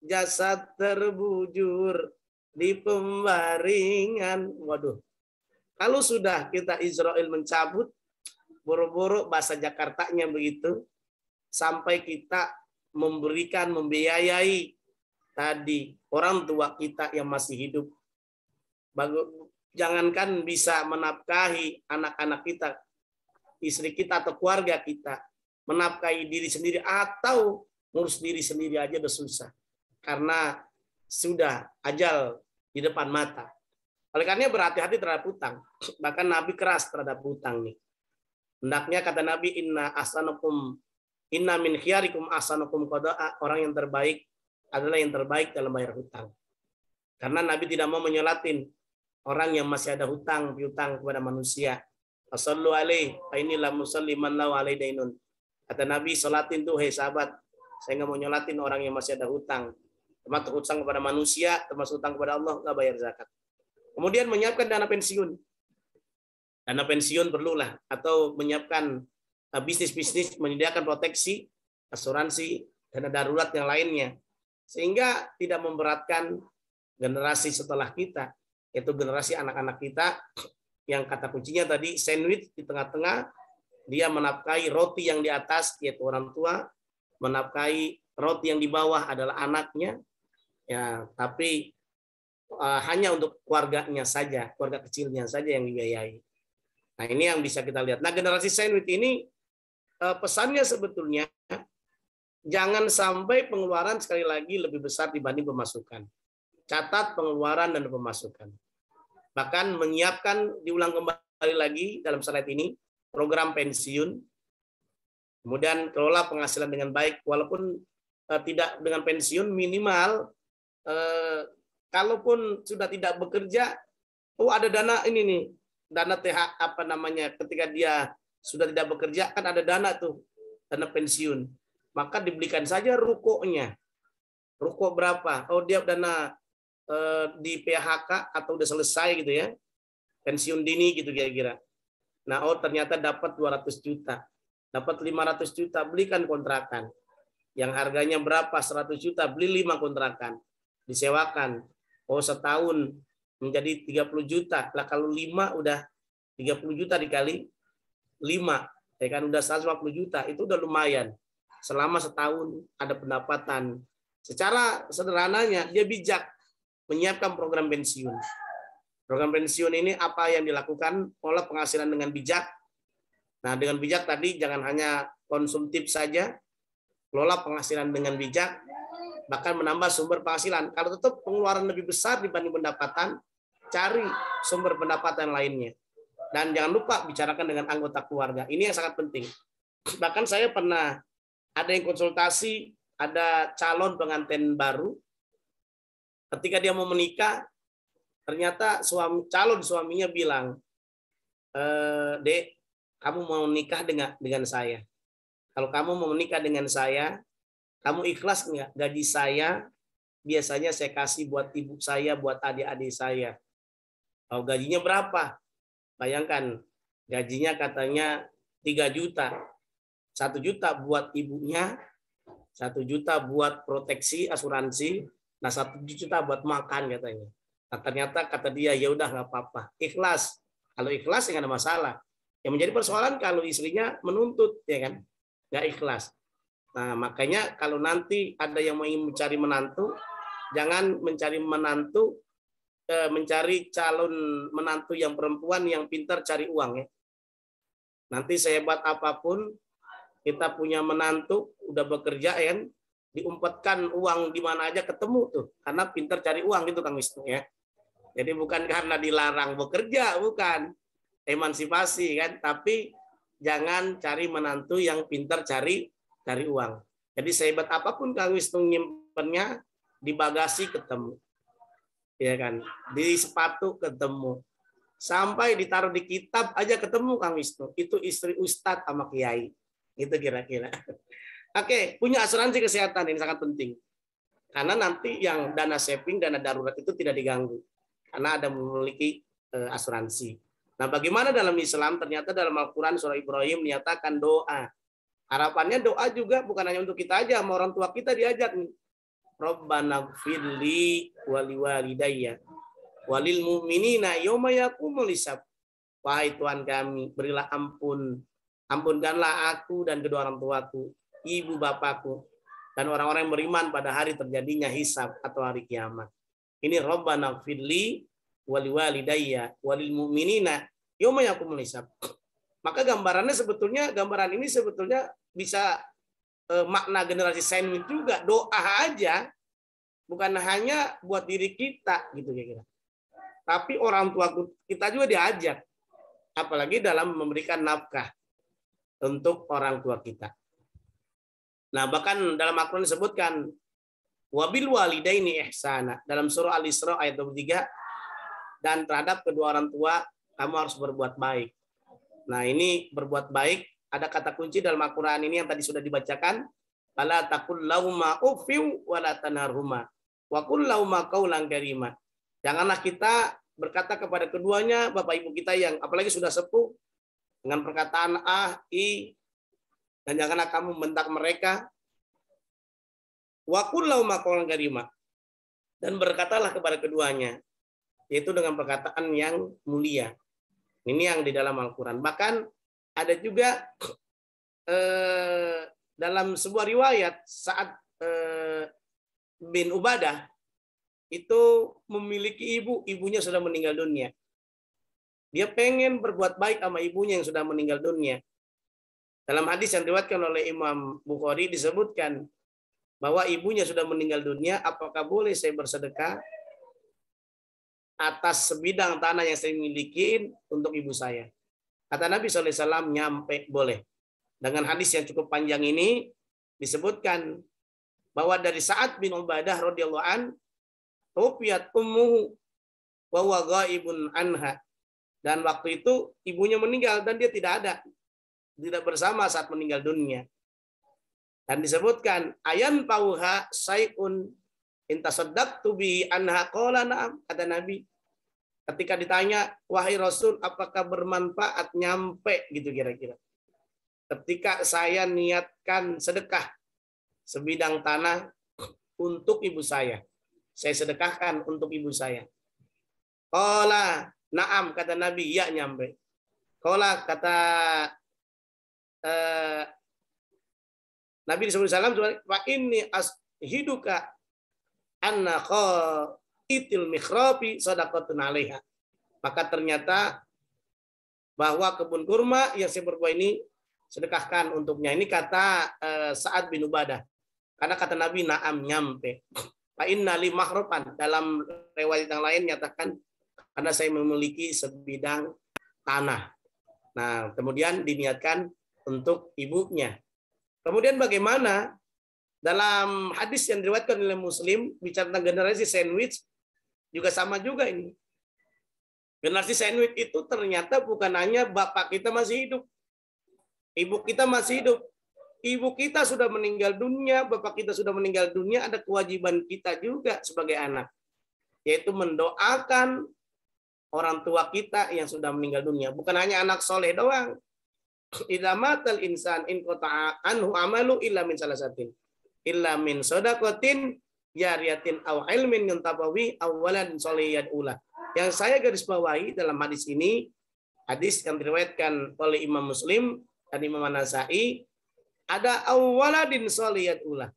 jasad terbujur di pembaringan. Waduh. Kalau sudah kita Israel mencabut, boro-boro bahasa Jakartanya begitu, sampai kita memberikan, membiayai tadi orang tua kita yang masih hidup. Jangankan bisa menafkahi anak-anak kita, istri kita atau keluarga kita, menafkahi diri sendiri atau ngurus diri sendiri aja udah susah. Karena sudah ajal di depan mata. Oleh karena berhati-hati terhadap hutang. Bahkan Nabi keras terhadap hutang nih. Hendaknya kata Nabi, inna min khiyarikum ahsanukum qada'a, orang yang terbaik adalah yang terbaik dalam bayar hutang. Karena Nabi tidak mau menyolatin orang yang masih ada hutang piutang kepada manusia. Sallu alaihi fa inilah musalliman lahu alaihi dainun. Kata Nabi, salatin tuh hei sahabat, saya nggak mau nyolatin orang yang masih ada hutang. Termasuk hutang kepada manusia, termasuk hutang kepada Allah, nggak bayar zakat. Kemudian menyiapkan dana pensiun. Dana pensiun perlulah, atau menyiapkan bisnis-bisnis, menyediakan proteksi, asuransi, dana darurat yang lainnya. Sehingga tidak memberatkan generasi setelah kita, yaitu generasi anak-anak kita yang kata kuncinya tadi sandwich di tengah-tengah, dia menafkahi roti yang di atas yaitu orang tua, menafkahi roti yang di bawah adalah anaknya, ya tapi hanya untuk keluarganya saja, keluarga kecilnya saja yang dibiayai. Nah ini yang bisa kita lihat. Nah generasi sandwich ini pesannya sebetulnya jangan sampai pengeluaran sekali lagi lebih besar dibanding pemasukan. Catat pengeluaran dan pemasukan. Bahkan menyiapkan, diulang kembali lagi dalam slide ini, program pensiun. Kemudian kelola penghasilan dengan baik, walaupun tidak dengan pensiun minimal, kalaupun sudah tidak bekerja, ada dana ini nih, dana TH apa namanya, ketika dia sudah tidak bekerja kan ada dana tuh, dana pensiun. Maka dibelikan saja rukonya. Ruko berapa? Oh dia dana di PHK atau udah selesai gitu ya, pensiun dini gitu kira-kira. Nah, ternyata dapat 200 juta, dapat 500 juta, belikan kontrakan. Yang harganya berapa? 100 juta, beli 5 kontrakan, disewakan. Setahun menjadi 30 juta. Lah kalau 5 udah 30 juta dikali 5, ya kan udah 150 juta, itu udah lumayan. Selama setahun ada pendapatan. Secara sederhananya dia bijak menyiapkan program pensiun. Program pensiun ini apa yang dilakukan? Pola penghasilan dengan bijak. Nah, dengan bijak tadi jangan hanya konsumtif saja, kelola penghasilan dengan bijak, bahkan menambah sumber penghasilan. Kalau tetap pengeluaran lebih besar dibanding pendapatan, cari sumber pendapatan lainnya. Dan jangan lupa bicarakan dengan anggota keluarga. Ini yang sangat penting. Bahkan saya pernah ada yang konsultasi, ada calon pengantin baru, ketika dia mau menikah, ternyata calon suaminya bilang, Dek, kamu mau menikah dengan saya. Kalau kamu mau menikah dengan saya, kamu ikhlas nggak gaji saya? Biasanya saya kasih buat ibu saya, buat adik-adik saya. Kalau gajinya berapa? Bayangkan, gajinya katanya 3 juta. 1 juta buat ibunya, 1 juta buat proteksi, asuransi, nah 1 juta buat makan katanya. Nah, ternyata kata dia, ya udah nggak apa-apa, ikhlas. Kalau ikhlas nggak ada masalah. Yang menjadi persoalan kalau istrinya menuntut, ya kan, nggak ikhlas. Nah makanya kalau nanti ada yang mau mencari menantu, jangan mencari menantu, mencari calon menantu yang perempuan yang pintar cari uang ya. Nanti sehebat apapun kita punya menantu udah bekerja ya, diumpetkan uang di mana aja ketemu tuh, karena pintar cari uang gitu Kang Wisnu ya. Jadi bukan karena dilarang bekerja, bukan emansipasi kan, tapi jangan cari menantu yang pintar cari uang. Jadi sehebat apapun Kang Wisnu nyimpennya, di bagasi ketemu, ya kan, di sepatu ketemu, sampai ditaruh di kitab aja ketemu Kang Wisnu. Itu istri Ustadz sama Kiai. Itu kira-kira. Oke, punya asuransi kesehatan ini sangat penting. Karena nanti yang dana saving, dana darurat itu tidak diganggu. Karena ada memiliki asuransi. Nah, bagaimana dalam Islam? Ternyata dalam Al-Quran surah Ibrahim menyatakan doa. Harapannya doa juga bukan hanya untuk kita aja, sama orang tua kita diajak nih. Rabbana firli wali walidayya walil mu'minina yauma yaqumul hisab. Wahai Tuhan kami, berilah ampun. Ampunkanlah aku dan kedua orang tuaku, ibu bapakku, dan orang-orang yang beriman pada hari terjadinya hisab atau hari kiamat. Ini Rabbana firli wali walidayya walil mu'minina yauma yaqumul hisab. Maka gambaran ini sebetulnya bisa makna generasi sandwich juga, doa aja, bukan hanya buat diri kita gitu kira-kira. Tapi orang tua kita juga diajak, apalagi dalam memberikan nafkah untuk orang tua kita. Nah, bahkan dalam Al-Qur'an disebutkan wabil walidaini ihsana dalam surah Al-Isra ayat 23, dan terhadap kedua orang tua kamu harus berbuat baik. Nah, ini berbuat baik ada kata kunci dalam Al-Quran ini yang tadi sudah dibacakan. Fala taqul lahuma uffin wa la tanharhuma wa qul lahuma qawlan karima. Janganlah kita berkata kepada keduanya, bapak ibu kita yang apalagi sudah sepuh, dengan perkataan i, dan janganlah kamu membentak mereka. Wa qul lahuma qawlan karima. Dan berkatalah kepada keduanya, yaitu dengan perkataan yang mulia. Ini yang di dalam Al-Quran. Bahkan ada juga dalam sebuah riwayat saat bin Ubadah itu memiliki ibunya sudah meninggal dunia. Dia pengen berbuat baik sama ibunya yang sudah meninggal dunia. Dalam hadis yang diriwayatkan oleh Imam Bukhari disebutkan bahwa ibunya sudah meninggal dunia, apakah boleh saya bersedekah atas sebidang tanah yang saya miliki untuk ibu saya? Kata Nabi SAW, nyampe boleh. Dengan hadis yang cukup panjang ini disebutkan bahwa dari Sa'ad bin Ubadah radhiyallahu an, tufiyat ummuhu wa huwa ghaibun anha. Dan waktu itu ibunya meninggal dan dia tidak bersama saat meninggal dunia. Dan disebutkan ayan pauha sayun intasaddaqtu bi anha qala na'am, kata Nabi. Ketika ditanya, wahai Rasul, apakah bermanfaat? Nyampe gitu kira-kira. Ketika saya niatkan sedekah sebidang tanah untuk ibu saya sedekahkan untuk ibu saya. Qala na'am, kata Nabi, ya nyampe. Qala kata Nabi SAW, fa inni ashiduka anna itil mikhrabi sadaqatun 'alaiha. Maka ternyata bahwa kebun kurma yang saya berbuat ini sedekahkan untuknya. Ini kata Sa'ad bin Ubadah. Karena kata Nabi na'am, nyampe. Fa inna li mahroban, dalam riwayat yang lain nyatakan karena saya memiliki sebidang tanah. Nah, kemudian diniatkan untuk ibunya. Kemudian bagaimana dalam hadis yang diriwayatkan oleh Muslim bicara tentang generasi sandwich juga sama juga ini. Generasi sandwich itu ternyata bukan hanya bapak kita masih hidup, ibu kita masih hidup. Ibu kita sudah meninggal dunia, bapak kita sudah meninggal dunia, ada kewajiban kita juga sebagai anak, yaitu mendoakan orang tua kita yang sudah meninggal dunia. Bukan hanya anak soleh doang. Idza matal insan in qata'a anhu amalu illa min salasatin. Illa min shadaqatin jariyatin aw ilmin yuntabawi awalan soliyat ula. Yang saya garis bawahi dalam hadis ini, hadis yang diriwayatkan oleh Imam Muslim dan Imam An-Nasa'i, ada awaladin soliyat ula.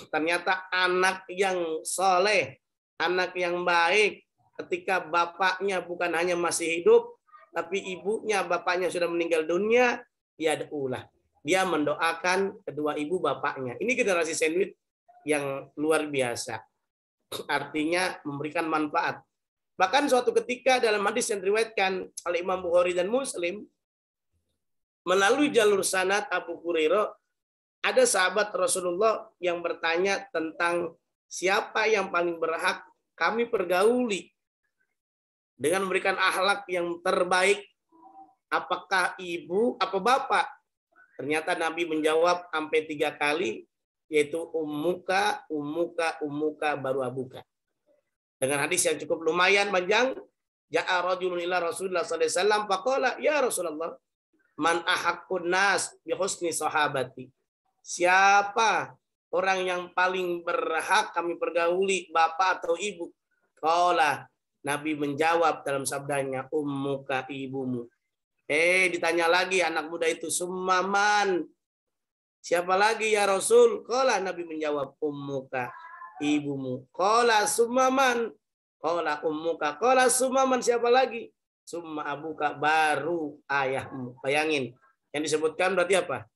Ternyata anak yang soleh, anak yang baik, ketika bapaknya bukan hanya masih hidup, tapi ibunya, bapaknya sudah meninggal dunia, ya ulah. Dia mendoakan kedua ibu bapaknya. Ini generasi sandwich yang luar biasa. Artinya memberikan manfaat. Bahkan suatu ketika dalam hadis yang diriwayatkan oleh Imam Bukhari dan Muslim, melalui jalur sanad Abu Hurairah, ada sahabat Rasulullah yang bertanya tentang siapa yang paling berhak kami pergauli dengan memberikan akhlak yang terbaik, apakah ibu apa bapak? Ternyata Nabi menjawab sampai 3 kali, yaitu ummuka, ummuka, ummuka, baru abuka. Dengan hadis yang cukup lumayan panjang, ja'a rajulun ila Rasulullah sallallahu alaihi wasallam faqala, ya Rasulullah, man ahaqqun nas bi husni sahabati. Siapa orang yang paling berhak kami pergauli, bapak atau ibu? Qala, Nabi menjawab dalam sabdanya, ummuka, ibumu. Ditanya lagi anak muda itu, summaman. Siapa lagi ya Rasul? Qala, Nabi menjawab, ummuka, ibumu. Qala summaman. Qala ummuka. Qala summaman, siapa lagi? Summa abuka, baru ayahmu. Bayangin, yang disebutkan berarti apa?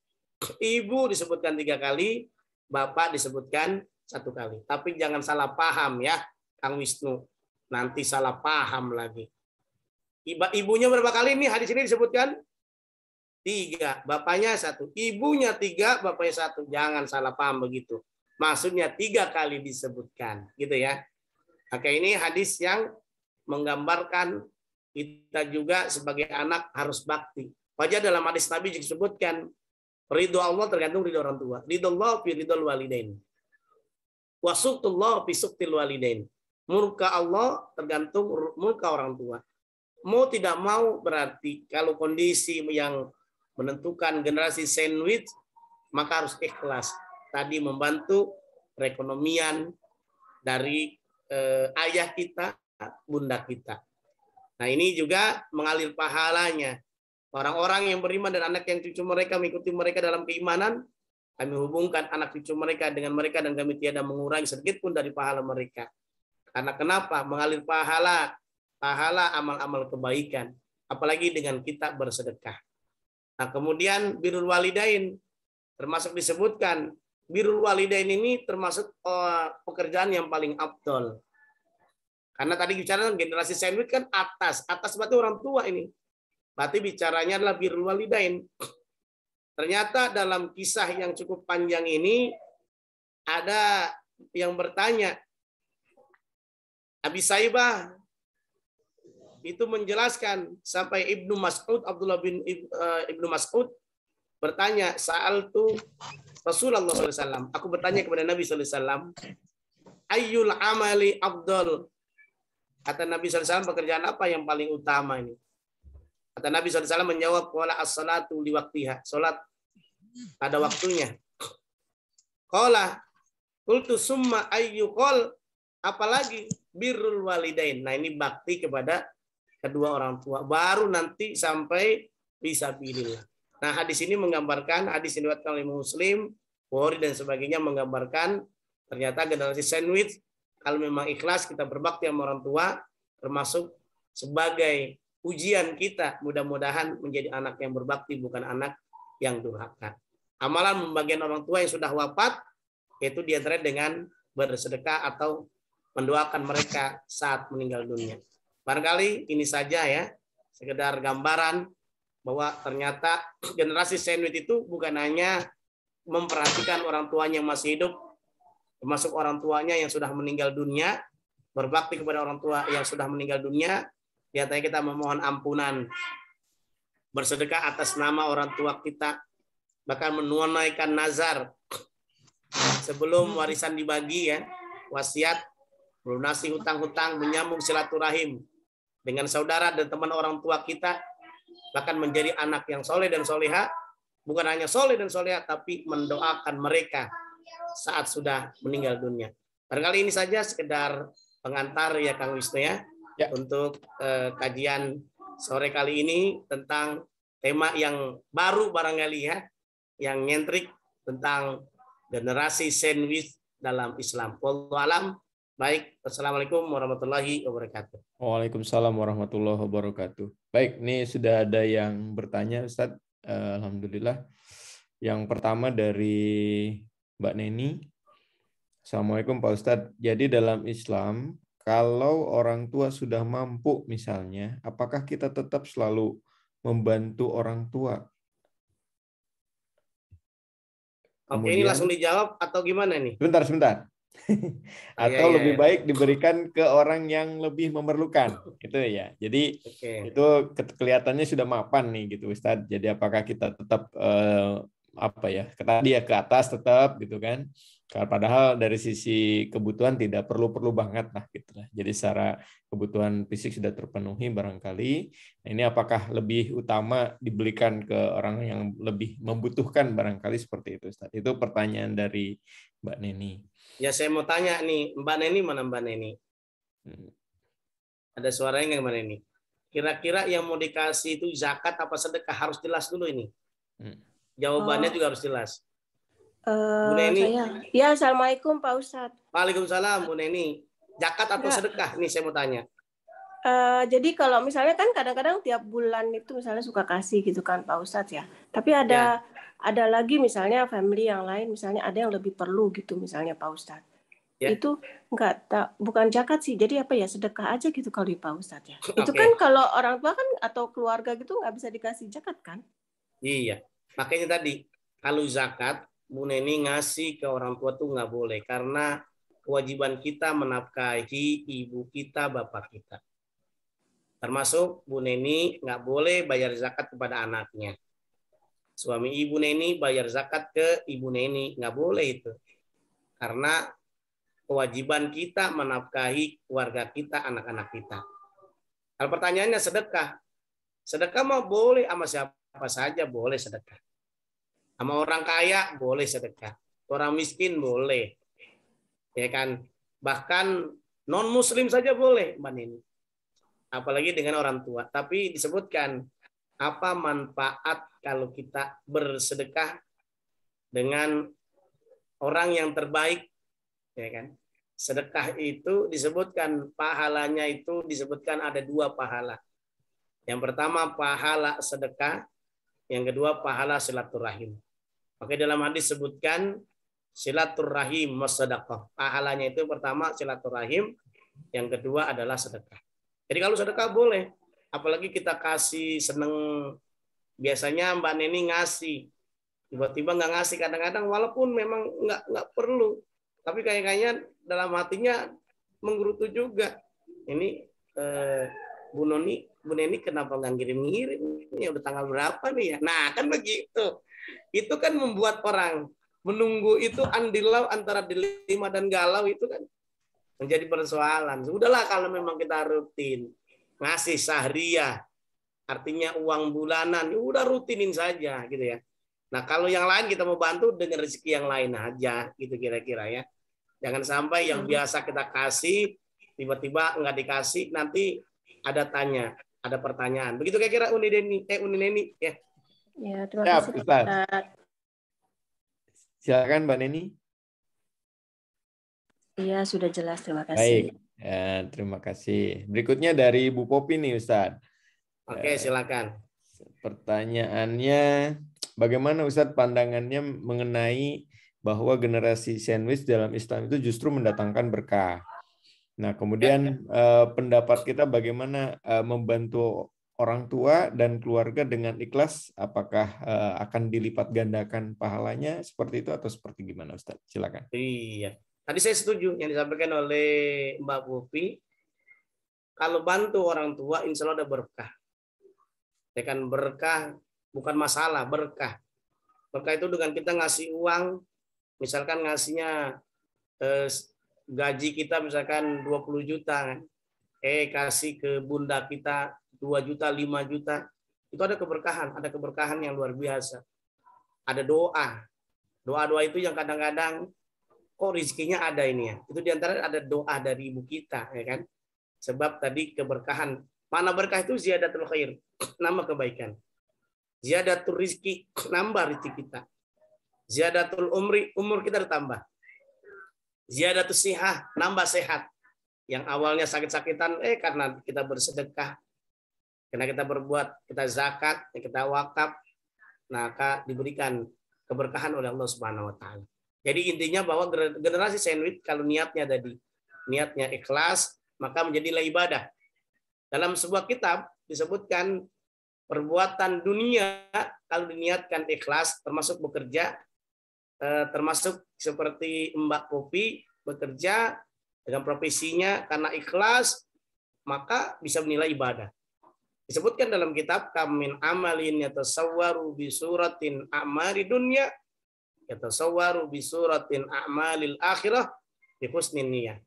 Ibu disebutkan 3 kali, bapak disebutkan 1 kali. Tapi jangan salah paham ya, Kang Wisnu. Nanti salah paham lagi. Ibunya berapa kali nih hadis ini disebutkan? 3, bapaknya 1. Ibunya 3, bapaknya 1. Jangan salah paham begitu. Maksudnya 3 kali disebutkan, gitu ya. Maka ini hadis yang menggambarkan kita juga sebagai anak harus bakti. Wajah dalam hadis Nabi disebutkan, ridho Allah tergantung ridho orang tua. Ridho Allah fi ridho walidain. Wa suqtullah fi suqtil walidain. Murka Allah tergantung murka orang tua. Mau tidak mau berarti kalau kondisi yang menentukan generasi sandwich, maka harus ikhlas. Tadi membantu perekonomian dari ayah kita, bunda kita. Nah ini juga mengalir pahalanya. Orang-orang yang beriman dan anak yang cucu mereka mengikuti mereka dalam keimanan, kami hubungkan anak cucu mereka dengan mereka dan kami tiada mengurangi sedikit pun dari pahala mereka. Karena kenapa? Mengalir pahala amal-amal kebaikan. Apalagi dengan kita bersedekah. Nah kemudian birrul walidain termasuk disebutkan. Birrul walidain ini termasuk pekerjaan yang paling afdol. Karena tadi bicara generasi sandwich kan atas berarti orang tua ini. Berarti bicaranya adalah birrul walidain. Ternyata dalam kisah yang cukup panjang ini ada yang bertanya, Abi Saibah itu menjelaskan sampai Ibnu Mas'ud, Abdullah bin Ibnu Mas'ud bertanya, sa'altu Rasulullah SAW. Aku bertanya kepada Nabi SAW, ayyul amali afdal? Kata Nabi SAW, pekerjaan apa yang paling utama ini? Kata Nabi SAW menjawab, qala as-salatu liwaqtiha. Salat pada waktunya. Qala qultu summa ayyu qol? Apalagi birrul walidain. Nah ini bakti kepada kedua orang tua. Baru nanti sampai fisabilillah. Nah hadis ini menggambarkan, hadis yang diriwayatkan oleh Muslim, Bukhari dan sebagainya menggambarkan ternyata generasi sandwich, kalau memang ikhlas kita berbakti sama orang tua, termasuk sebagai ujian kita, mudah-mudahan menjadi anak yang berbakti, bukan anak yang durhaka. Amalan membagian orang tua yang sudah wafat, yaitu diantara dengan bersedekah atau mendoakan mereka saat meninggal dunia. Barangkali ini saja ya, sekedar gambaran bahwa ternyata generasi sandwich itu bukan hanya memperhatikan orang tuanya yang masih hidup, termasuk orang tuanya yang sudah meninggal dunia, berbakti kepada orang tua yang sudah meninggal dunia, di antaranya kita memohon ampunan, bersedekah atas nama orang tua kita, bahkan menunaikan nazar sebelum warisan dibagi ya, wasiat, melunasi hutang-hutang, menyambung silaturahim dengan saudara dan teman orang tua kita, bahkan menjadi anak yang soleh dan soleha, bukan hanya soleh dan soleha, tapi mendoakan mereka saat sudah meninggal dunia. Barangkali ini saja sekedar pengantar ya Kang Wisnu ya, untuk kajian sore kali ini tentang tema yang baru barangkali ya, yang nyentrik tentang generasi sandwich dalam Islam. Wallahu alam. Baik, assalamualaikum warahmatullahi wabarakatuh. Waalaikumsalam warahmatullahi wabarakatuh. Baik, ini sudah ada yang bertanya, Ustadz. Alhamdulillah. Yang pertama dari Mbak Neni. Assalamualaikum Pak Ustadz. Jadi dalam Islam, kalau orang tua sudah mampu misalnya, apakah kita tetap selalu membantu orang tua? Oke, ini langsung dijawab atau gimana nih? Sebentar. Atau Iya, lebih iya. baik diberikan ke orang yang lebih memerlukan, gitu ya. Jadi Oke. itu kelihatannya sudah mapan nih gitu Ustadz. Jadi apakah kita tetap apa ya, tadi ya ke atas tetap gitu kan. Padahal dari sisi kebutuhan tidak perlu banget lah gitu lah. Jadi secara kebutuhan fisik sudah terpenuhi barangkali. Nah, ini apakah lebih utama diberikan ke orang yang lebih membutuhkan barangkali seperti itu Ustadz. Itu pertanyaan dari Mbak Neni. Ya saya mau tanya nih, Mbak Neni mana Mbak Neni? Ada suaranya nggak Mbak Neni? Kira-kira yang mau dikasih itu zakat apa sedekah? Harus jelas dulu ini. Jawabannya juga harus jelas. Bu Neni. Ya, Assalamualaikum Pak Ustadz. Waalaikumsalam Bu Neni. Zakat atau sedekah? Nih saya mau tanya. Jadi kalau misalnya kan kadang-kadang tiap bulan itu misalnya suka kasih gitu kan Pak Ustadz ya. Tapi ada lagi misalnya family yang lain, misalnya ada yang lebih perlu gitu misalnya Pak Ustadz. Ya. Itu bukan zakat sih, jadi apa ya, sedekah aja gitu kalau di Pak Ustadz ya. Itu kan kalau orang tua kan atau keluarga gitu nggak bisa dikasih zakat kan? Iya, makanya tadi kalau zakat Bu Neni ngasih ke orang tua tuh nggak boleh, karena kewajiban kita menafkahi ibu kita, bapak kita. Termasuk Bu Neni nggak boleh bayar zakat kepada anaknya. Suami Ibu Neni bayar zakat ke Ibu Neni, nggak boleh itu. Karena kewajiban kita menafkahi keluarga kita, anak-anak kita. Kalau pertanyaannya sedekah. Sedekah mau boleh sama siapa saja boleh sedekah. Sama orang kaya boleh sedekah. Orang miskin boleh. Ya kan? Bahkan non muslim saja boleh, Mbak Nini. Apalagi dengan orang tua. Tapi disebutkan apa manfaat kalau kita bersedekah dengan orang yang terbaik, ya kan? Sedekah itu disebutkan pahalanya itu disebutkan ada 2 pahala. Yang pertama pahala sedekah, yang kedua pahala silaturahim. Maka dalam hadis sebutkan silaturahim sedekah. Pahalanya itu pertama silaturahim, yang kedua adalah sedekah. Jadi kalau sedekah boleh, apalagi kita kasih seneng. Biasanya Mbak Neni ngasih, tiba-tiba nggak ngasih kadang-kadang, walaupun memang nggak perlu, tapi kayaknya dalam hatinya menggerutu juga. Ini Bu Neni kenapa nggak ngirim-ngirim? Ini udah tanggal berapa nih ya? Nah kan begitu. Itu kan membuat orang menunggu itu andilau antara dilema dan galau itu kan menjadi persoalan. Sudahlah kalau memang kita rutin ngasih sahriyah, artinya uang bulanan, udah rutinin saja gitu ya. Nah kalau yang lain kita mau bantu dengan rezeki yang lain aja gitu kira-kira ya. Jangan sampai yang biasa kita kasih tiba-tiba nggak dikasih, nanti ada pertanyaan. Begitu kira-kira Uni Neni ya. Ya, terima kasih Ustaz. Silakan Mbak Neni. Iya, sudah jelas, terima kasih. Baik, ya, terima kasih. Berikutnya dari Bu Popi nih Ustaz. Oke, silakan. Pertanyaannya, bagaimana Ustaz pandangannya mengenai bahwa generasi sandwich dalam Islam itu justru mendatangkan berkah? Nah, kemudian pendapat kita bagaimana membantu orang tua dan keluarga dengan ikhlas, apakah akan dilipat gandakan pahalanya seperti itu atau seperti gimana Ustaz? Silakan. Iya. Tadi saya setuju yang disampaikan oleh Mbak Popi. Kalau bantu orang tua, insya Allah ada berkah. Ya kan, berkah bukan masalah, berkah. Berkah itu dengan kita ngasih uang, misalkan ngasihnya gaji kita misalkan 20 juta kan. Kasih ke bunda kita 2 juta, 5 juta. Itu ada keberkahan yang luar biasa. Ada doa. Doa-doa itu yang kadang-kadang kok rezekinya ada ini ya. Itu diantara ada doa dari ibu kita ya kan. Sebab tadi keberkahan. Mana berkah itu ziyadatul khair, nambah kebaikan. Ziyadatul rizki, nambah rezeki kita. Ziyadatul umur kita bertambah. Ziyadatul sihah, nambah sehat. Yang awalnya sakit-sakitan, karena kita bersedekah, karena kita berbuat, kita zakat, kita wakaf, maka diberikan keberkahan oleh Allah Subhanahu wa taala. Jadi intinya bahwa generasi sandwich kalau niatnya ikhlas, maka menjadilah ibadah. Dalam sebuah kitab disebutkan perbuatan dunia kalau diniatkan ikhlas, termasuk bekerja, termasuk seperti Mbak Popi, bekerja dengan profesinya karena ikhlas, maka bisa menilai ibadah. Disebutkan dalam kitab kamin amalin yatasawwaru bi suratin a'mari dunya yatasawwaru bi suratin a'malil akhirah bi husnin niyah.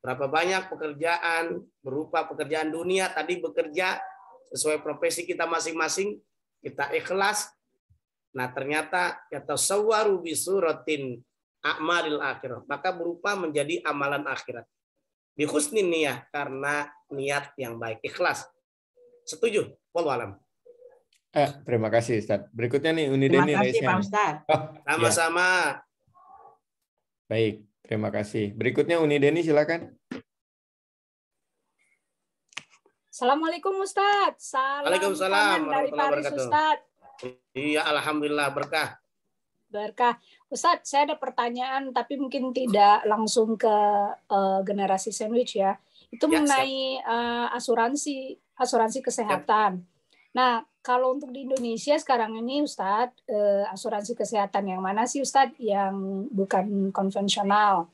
Berapa banyak pekerjaan berupa pekerjaan dunia tadi bekerja sesuai profesi kita masing-masing, kita ikhlas. Nah, ternyata yatasawwaru bi suratin a'malil akhirah, maka berupa menjadi amalan akhirat. Bi husnin niyah, karena niat yang baik, ikhlas. Setuju? Wallahu alam. Terima kasih Ustaz. Berikutnya nih Uni Terima Deni kasih raise-nya Pak nih. Ustadz. Sama-sama. Baik, terima kasih. Berikutnya Uni Deni silakan. Assalamualaikum Ustadz. Salam Waalaikumsalam tangan dari warahmatullahi Paris wabarakatuh. Ustadz. Iya, alhamdulillah berkah. Berkah. Ustadz, saya ada pertanyaan tapi mungkin tidak langsung ke generasi sandwich ya. Itu Ya, mengenai asuransi kesehatan. Nah, kalau untuk di Indonesia sekarang ini Ustadz, asuransi kesehatan yang mana sih Ustadz yang bukan konvensional?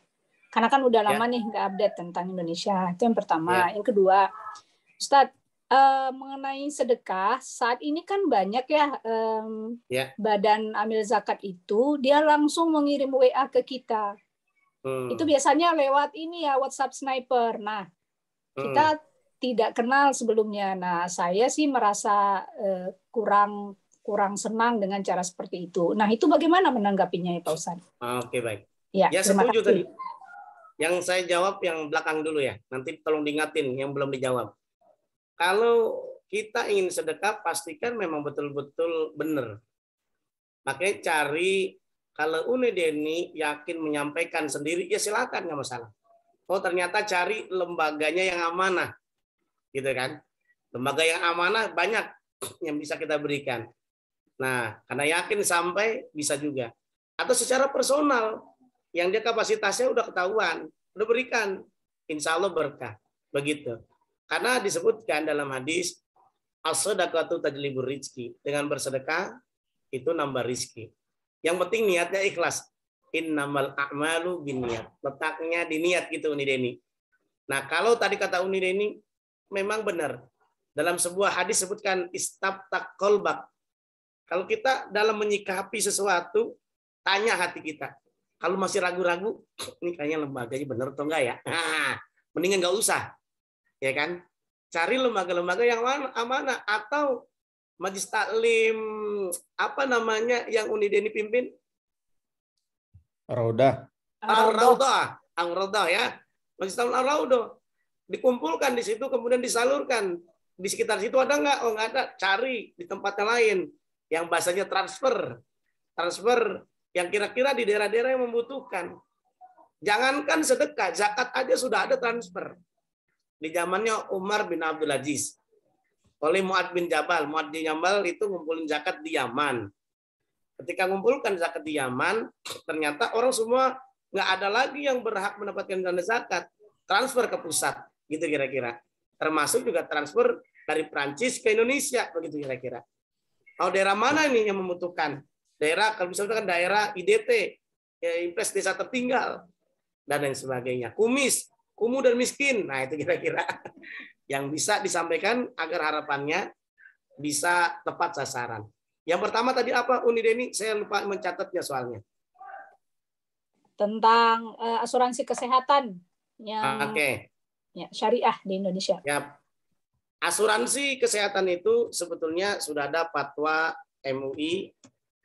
Karena kan udah lama nih nggak update tentang Indonesia. Itu yang pertama. Yang kedua, Ustadz, mengenai sedekah, saat ini kan banyak ya, badan amil zakat itu, dia langsung mengirim WA ke kita. Itu biasanya lewat ini ya, WhatsApp Sniper. Nah, kita tidak kenal sebelumnya. Nah, saya sih merasa kurang senang dengan cara seperti itu. Nah, itu bagaimana menanggapinya ya Pak Ustadz? Oke, baik. Ya, setuju tadi. Yang saya jawab yang belakang dulu ya. Nanti tolong diingatin yang belum dijawab. Kalau kita ingin sedekah, pastikan memang betul-betul benar. Makanya cari, kalau Uni Deni yakin menyampaikan sendiri, ya silakan, nggak masalah. Oh, ternyata cari lembaganya yang amanah. Gitu kan? Lembaga yang amanah banyak yang bisa kita berikan. Nah, karena yakin sampai bisa juga. Atau secara personal, yang dia kapasitasnya udah ketahuan, udah berikan. Insya Allah berkah. Begitu. Karena disebutkan dalam hadis, as-shadaqatu tajlibur rizki. Dengan bersedekah, itu nambah rizki. Yang penting niatnya ikhlas. Innamal a'malu binniyat. Letaknya di niat gitu Uni Deni. Nah, kalau tadi kata Uni Deni, memang benar. Dalam sebuah hadis sebutkan istabtaq qalbak. Kalau kita dalam menyikapi sesuatu, tanya hati kita. Kalau masih ragu-ragu, ini kayaknya lembaganya benar atau enggak ya? Nah, mendingan enggak usah. Ya kan? Cari lembaga-lembaga yang amanah atau Majlis Taklim apa namanya yang Uni Deni pimpin? Raudah. Ar-Raudah ya. Majlis Taklim Ar-Raudah. Dikumpulkan di situ kemudian disalurkan. Di sekitar situ ada nggak? Oh, nggak ada. Cari di tempat yang lain yang bahasanya transfer yang kira-kira di daerah-daerah yang membutuhkan. Jangankan sedekah, zakat aja sudah ada transfer. Di zamannya Umar bin Abdul Aziz. Oleh Mu'ad bin Jabal. Mu'ad bin Jabal itu ngumpulin zakat di Yaman. Ketika ngumpulkan zakat di Yaman, ternyata orang semua nggak ada lagi yang berhak mendapatkan dana zakat. Transfer ke pusat. Gitu kira-kira. Termasuk juga transfer dari Prancis ke Indonesia. Begitu kira-kira. Kalau daerah mana nih yang membutuhkan? Daerah, kalau misalnya kan daerah IDT, Impres Desa Tertinggal, dan lain sebagainya. Kumuh dan miskin. Nah, itu kira-kira yang bisa disampaikan agar harapannya bisa tepat sasaran. Yang pertama tadi apa, Uni Deni? Saya lupa mencatatnya soalnya. Tentang asuransi kesehatan yang ya, syariah di Indonesia. Ya. Asuransi kesehatan itu sebetulnya sudah ada fatwa MUI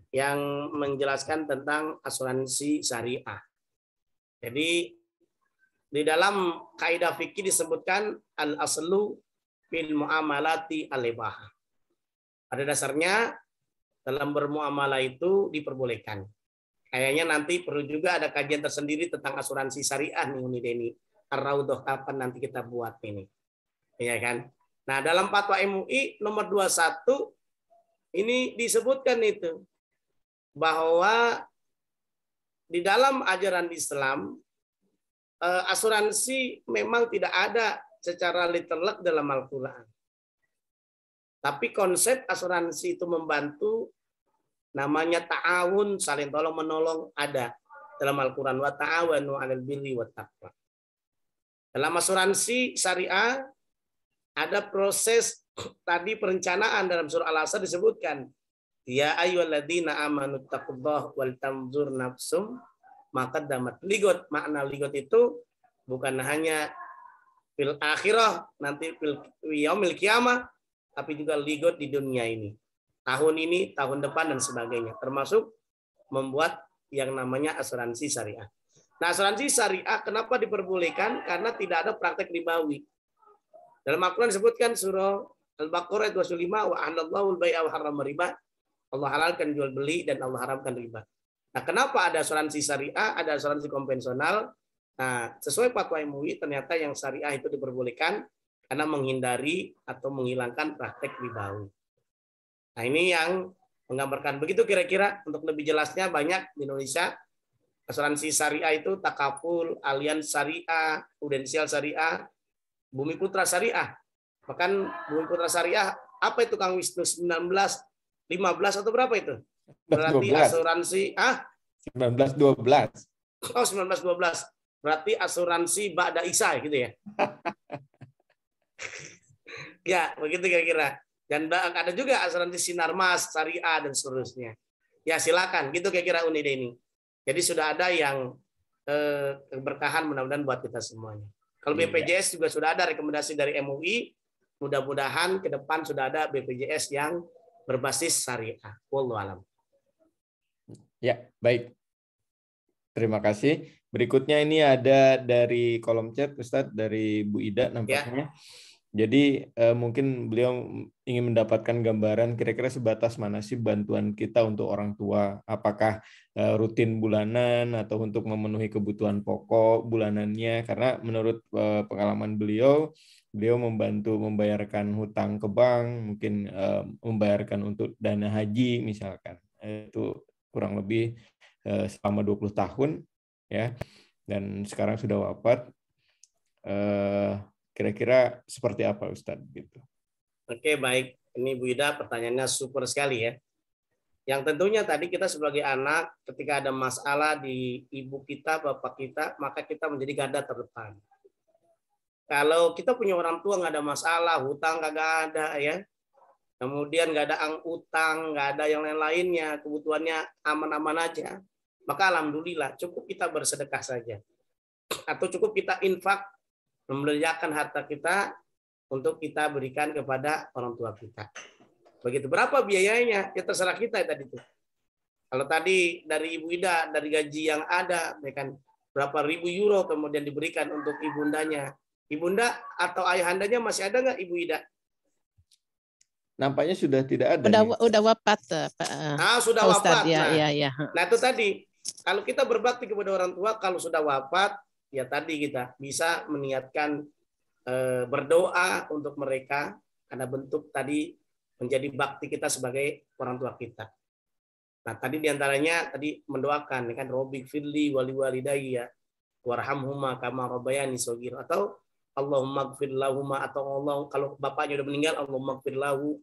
yang menjelaskan tentang asuransi syariah. Jadi di dalam kaidah fikih disebutkan al-aslu fil muamalati al-ibah. Pada dasarnya dalam bermuamalah itu diperbolehkan. Kayaknya nanti perlu juga ada kajian tersendiri tentang asuransi syariah nih Uni Deni. Ar-Raudhah kapan nanti kita buat ini. Ya kan? Nah, dalam fatwa MUI nomor 21 ini disebutkan itu bahwa di dalam ajaran Islam asuransi memang tidak ada secara literally dalam Al-Quran. Tapi konsep asuransi itu membantu, namanya ta'awun, saling tolong-menolong ada. dalam Al-Quran, wa ta'awanu 'alal birri wat taqwa. Dalam asuransi syariah ada proses tadi perencanaan dalam surah Al-Asr disebutkan, ya ayyuhalladzina amanu taqullaha wal tanzur nafsum ma qaddamat ligot. Makna ligot itu bukan hanya fil akhirah, nanti fil yaumil qiyamah, tapi juga ligot di dunia ini. Tahun ini, tahun depan, dan sebagainya. Termasuk membuat yang namanya asuransi syariah. Nah, asuransi syariah kenapa diperbolehkan? Karena tidak ada praktek ribawi. Dalam Al-Quran disebutkan surah Al-Baqarah 25, wa ahallallahu al-bai'a wa harrama riba. Allah halalkan jual beli dan Allah haramkan riba. Nah, kenapa ada asuransi syariah, ada asuransi konvensional? Nah, sesuai fatwa MUI ternyata yang syariah itu diperbolehkan karena menghindari atau menghilangkan praktek ribawi. Nah, ini yang menggambarkan begitu kira-kira. Untuk lebih jelasnya banyak di Indonesia. Asuransi syariah itu Takaful, Allianz Syariah, Prudensial Syariah, Bumi Putra Syariah. Bahkan Bumi Putra Syariah, apa itu Kang Wisnu? 1915 atau berapa itu? Berarti 1912. asuransi 1912. Oh, 1912. Berarti asuransi Ba'da Isa gitu ya. Ya, begitu kira-kira. Dan ada juga asuransi Sinarmas, Syariah, dan seterusnya. Ya, silakan. Gitu kira-kira Unida ini. Jadi sudah ada yang keberkahan mudah-mudahan buat kita semuanya. Kalau BPJS juga sudah ada rekomendasi dari MUI. Mudah-mudahan ke depan sudah ada BPJS yang berbasis syariah. Wallahu a'lam. Ya, baik. Terima kasih. Berikutnya ini ada dari kolom chat, Ustadz, dari Bu Ida nampaknya. Jadi mungkin beliau ingin mendapatkan gambaran kira-kira sebatas mana sih bantuan kita untuk orang tua. Apakah rutin bulanan atau untuk memenuhi kebutuhan pokok bulanannya. Karena menurut pengalaman beliau membantu membayarkan hutang ke bank, mungkin membayarkan untuk dana haji misalkan. Itu kurang lebih selama 20 tahun. Ya, dan sekarang sudah wafat. Kira-kira seperti apa Ustadz gitu? Oke, baik. Ini Bu Ida pertanyaannya super sekali ya. Yang tentunya tadi kita sebagai anak ketika ada masalah di ibu kita, bapak kita, maka kita menjadi garda terdepan. Kalau kita punya orang tua nggak ada masalah, hutang kagak ada ya. Kemudian nggak ada utang, nggak ada yang lain-lainnya, kebutuhannya aman-aman aja. Maka alhamdulillah cukup kita bersedekah saja. Atau cukup kita infak, membelanjakan harta kita untuk kita berikan kepada orang tua kita. Begitu. Berapa biayanya? Ya terserah kita tadi itu. Kalau tadi dari Ibu Ida, dari gaji yang ada, kan berapa ribu euro kemudian diberikan untuk ibundanya. Ibunda atau ayahandanya masih ada nggak Ibu Ida? Nampaknya sudah tidak ada. Udah wafat, Pak. Sudah wafat. Ya, nah, ya. Nah itu tadi. Kalau kita berbakti kepada orang tua, kalau sudah wafat, ya tadi kita bisa meniatkan berdoa untuk mereka karena bentuk tadi menjadi bakti kita sebagai orang tua kita. Nah tadi diantaranya tadi mendoakan kan Robbik firli wali walidayya warhamhuma kama rabbayani shaghira, atau Allahumma gfir lahuma, atau Allah kalau bapaknya udah meninggal Allahumma gfir lahu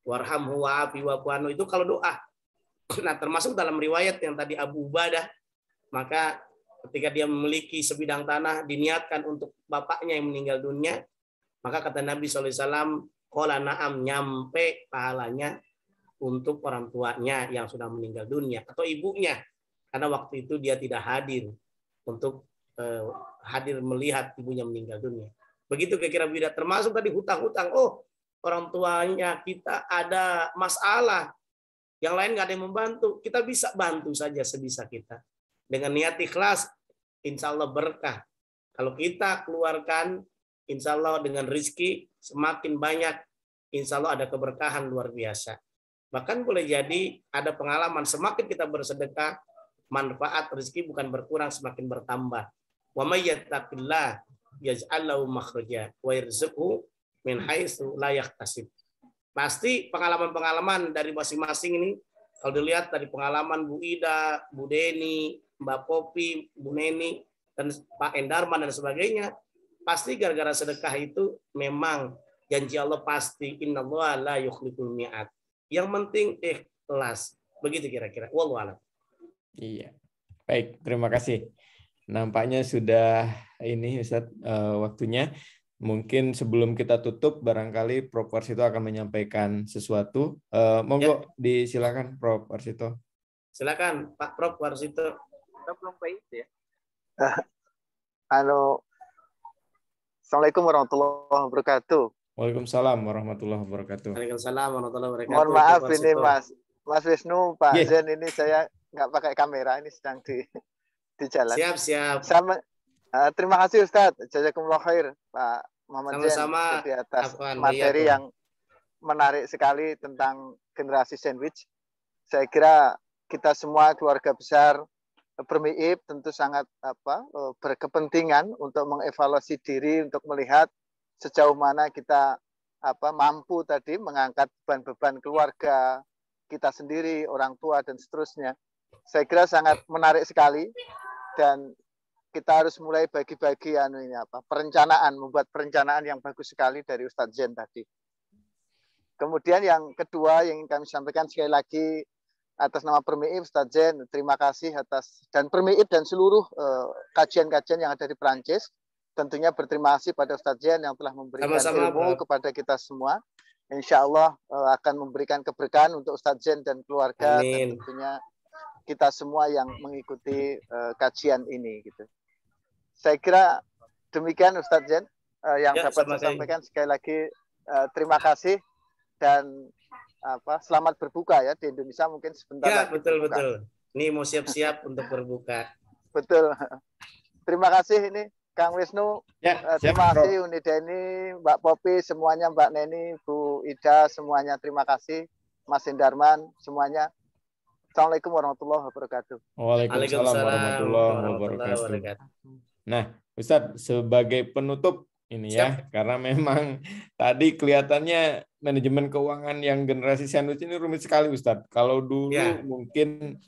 warhamhu wa'afi wa'fu anhu, itu kalau doa. Nah termasuk dalam riwayat yang tadi Abu Ubadah, maka ketika dia memiliki sebidang tanah diniatkan untuk bapaknya yang meninggal dunia, maka kata Nabi SAW, qala na'am, nyampe pahalanya untuk orang tuanya yang sudah meninggal dunia atau ibunya, karena waktu itu dia tidak hadir untuk hadir melihat ibunya meninggal dunia. Begitu kira-kira beda. Termasuk tadi hutang-hutang. Oh, orang tuanya kita ada masalah, yang lain nggak ada yang membantu, kita bisa bantu saja sebisa kita. Dengan niat ikhlas, insya Allah berkah. Kalau kita keluarkan, insya Allah dengan rizki semakin banyak, insya Allah ada keberkahan luar biasa. Bahkan boleh jadi ada pengalaman, semakin kita bersedekah, manfaat rizki bukan berkurang, semakin bertambah. Wa may yattaqillah yaj'al lahu makhraja wa yarzuqhu min haitsu la yahtasib. Pasti pengalaman-pengalaman dari masing-masing ini, kalau dilihat dari pengalaman Bu Ida, Bu Deni, Mbak Popi, Bu Neni, dan Pak Endarman dan sebagainya, pasti gara-gara sedekah itu memang janji Allah pasti, innallaha la yukhliful mi'ad. Yang penting ikhlas. Begitu kira-kira. Wallahu a'lam. Iya. Baik, terima kasih. Nampaknya sudah ini Ustadz waktunya. Mungkin sebelum kita tutup, barangkali Prof. Warsito akan menyampaikan sesuatu. Monggo disilakan Prof. Warsito. Silakan Pak Prof. Warsito. Belum baik ya. Assalamualaikum warahmatullahi wabarakatuh. Waalaikumsalam warahmatullahi wabarakatuh. Waalaikumsalam warahmatullahi wabarakatuh. Mohon maaf Prof. ini Warsito. Mas Wisnu, Pak Zen, ini saya nggak pakai kamera, ini sedang di jalan. Siap. Terima kasih Ustadz. Jazakumullah khair Pak Muhammad Zen Sama-sama. di atas Afwan, materi iya, yang menarik sekali tentang generasi sandwich. Saya kira kita semua keluarga besar Permiib tentu sangat berkepentingan untuk mengevaluasi diri, untuk melihat sejauh mana kita mampu tadi mengangkat beban-beban keluarga kita sendiri, orang tua dan seterusnya. Saya kira sangat menarik sekali dan kita harus mulai bagi-bagi perencanaan, membuat perencanaan yang bagus sekali dari Ustadz Zen tadi. Kemudian yang kedua yang ingin kami sampaikan sekali lagi atas nama Permiib, Ustadz Zen, terima kasih atas, dan Permiib dan seluruh kajian-kajian yang ada di Perancis. Tentunya berterima kasih pada Ustadz Zen yang telah memberikan ilmu kepada kita semua. Insya Allah akan memberikan keberkahan untuk Ustadz Zen dan keluarga. Amin. Dan tentunya kita semua yang mengikuti kajian ini. Gitu. Saya kira demikian Ustadz Zen yang dapat saya sampaikan. Sekali lagi terima kasih dan selamat berbuka ya di Indonesia mungkin sebentar lagi. Betul. Ini mau siap-siap untuk berbuka. Betul. Terima kasih ini Kang Wisnu. Terima kasih Unida ini, Mbak Popi, semuanya, Mbak Neni, Bu Ida, semuanya terima kasih. Mas Indarman, semuanya. Assalamualaikum warahmatullahi wabarakatuh. Waalaikumsalam warahmatullahi wabarakatuh. Nah, Ustadz, sebagai penutup ini ya, karena memang tadi kelihatannya manajemen keuangan yang generasi sandwich ini rumit sekali, Ustadz. Kalau dulu mungkin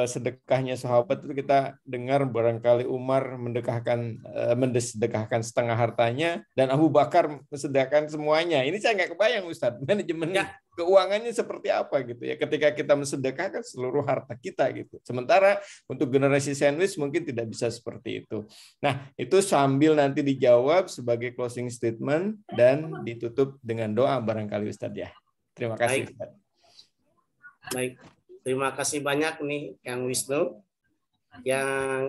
sedekahnya sahabat itu kita dengar barangkali Umar mensedekahkan setengah hartanya dan Abu Bakar mensedekahkan semuanya. Ini saya nggak kebayang, Ustadz, manajemen keuangannya seperti apa gitu ya ketika kita mensedekahkan seluruh harta kita gitu. Sementara untuk generasi sandwich mungkin tidak bisa seperti itu. Nah, itu sambil nanti dijawab sebagai closing statement dan ditutup dengan doa barangkali Ustadz ya. Terima kasih. Baik. Terima kasih banyak nih Kang Wisnu.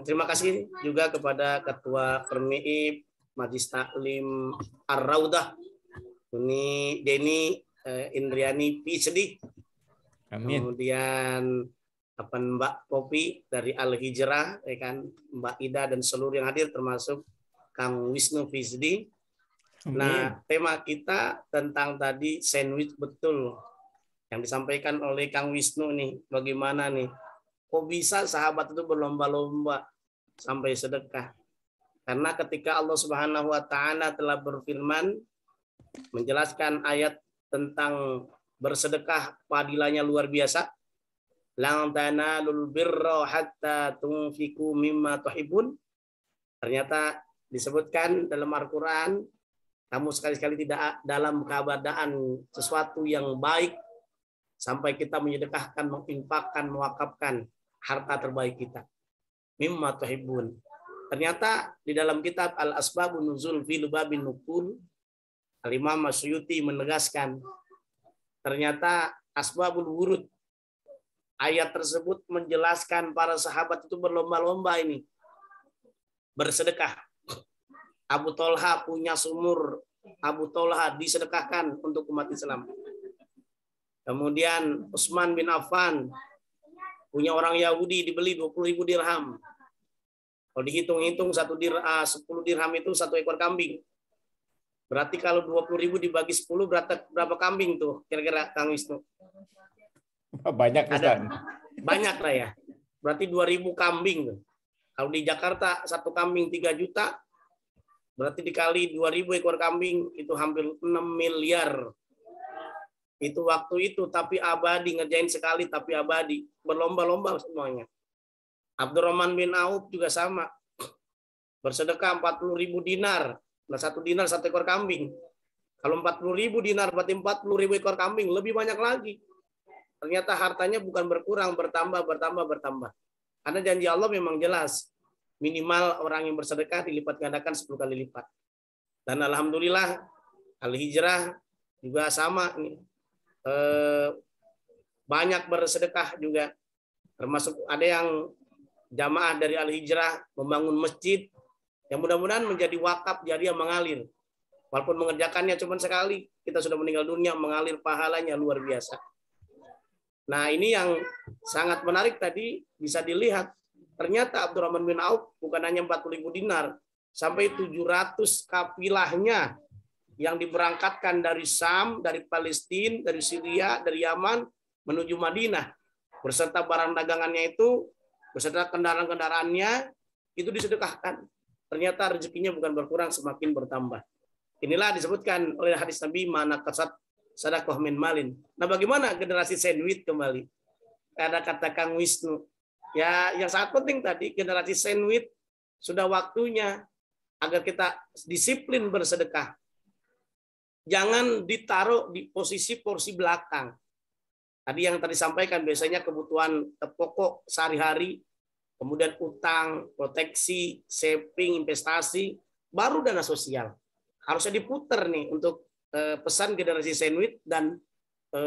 Terima kasih juga kepada Ketua Permiib Majelis Taklim Ar-Raudah ini Deni Indriani Pisedi. Amin. Kemudian Mbak Popi dari Al Hijrah, kan Mbak Ida dan seluruh yang hadir termasuk Kang Wisnu Pisedi. Nah, tema kita tentang tadi sandwich betul yang disampaikan oleh Kang Wisnu nih. Bagaimana nih? Kok bisa sahabat itu berlomba-lomba sampai sedekah? Karena ketika Allah Subhanahu wa taala telah berfirman menjelaskan ayat tentang bersedekah padilanya luar biasa. Lan tanalul birra hatta tunfiqu mimma tuhibbun. Ternyata disebutkan dalam Al-Qur'an, kamu sekali-kali tidak dalam keadaan sesuatu yang baik sampai kita menyedekahkan, menginfakkan, mewakafkan harta terbaik kita. Mimma tuhibbun. Ternyata di dalam kitab Al-Asbabun Nuzul fi Lubabin Nukul, Al-Imam Masyuti menegaskan ternyata asbabul wurud, ayat tersebut menjelaskan para sahabat itu berlomba-lomba ini bersedekah. Abu Tolha punya sumur, Abu Tolha disedekahkan untuk umat Islam. Kemudian Utsman bin Affan punya orang Yahudi dibeli 20.000 dirham. Kalau dihitung-hitung 10 dirham itu 1 ekor kambing. Berarti kalau 20.000 dibagi 10 berapa kambing tuh kira-kira Kang Wisnu? Banyak Ustaz. Banyak lah ya. Berarti 2.000 kambing. Kalau di Jakarta 1 kambing 3 juta, berarti dikali 2.000 ekor kambing itu hampir 6 miliar. Itu waktu itu tapi abadi, ngerjain sekali tapi abadi. Berlomba-lomba semuanya. Abdurrahman bin Auf juga sama. Bersedekah 40.000 dinar. Nah, 1 dinar 1 ekor kambing. Kalau 40.000 dinar berarti 40.000 ekor kambing, lebih banyak lagi. Ternyata hartanya bukan berkurang, bertambah. Karena janji Allah memang jelas. Minimal orang yang bersedekah dilipat gandakan 10 kali lipat. Dan alhamdulillah Al-Hijrah juga sama nih. Banyak bersedekah juga. Termasuk ada yang jamaah dari Al-Hijrah membangun masjid yang mudah-mudahan menjadi wakaf jariah mengalir. Walaupun mengerjakannya cuma sekali, kita sudah meninggal dunia, mengalir pahalanya luar biasa. Nah, ini yang sangat menarik tadi bisa dilihat. Ternyata Abdurrahman bin Auf bukan hanya 40.000 dinar, sampai 700 kafilahnya yang diberangkatkan dari Sam, dari Palestina, dari Syria, dari Yaman menuju Madinah. Beserta barang dagangannya itu, beserta kendaraan-kendaraannya, itu disedekahkan. Ternyata rezekinya bukan berkurang, semakin bertambah. Inilah disebutkan oleh hadis Nabi, mana kasat sadaqah min malin. Nah, bagaimana generasi sandwich kembali? Ada kata Kang Wisnu. Ya, yang sangat penting tadi, generasi sandwich sudah waktunya agar kita disiplin bersedekah. Jangan ditaruh di posisi porsi belakang. Tadi yang tadi sampaikan, biasanya kebutuhan pokok sehari-hari, kemudian utang, proteksi, saving, investasi, baru dana sosial. Harusnya diputer nih untuk pesan generasi sandwich dan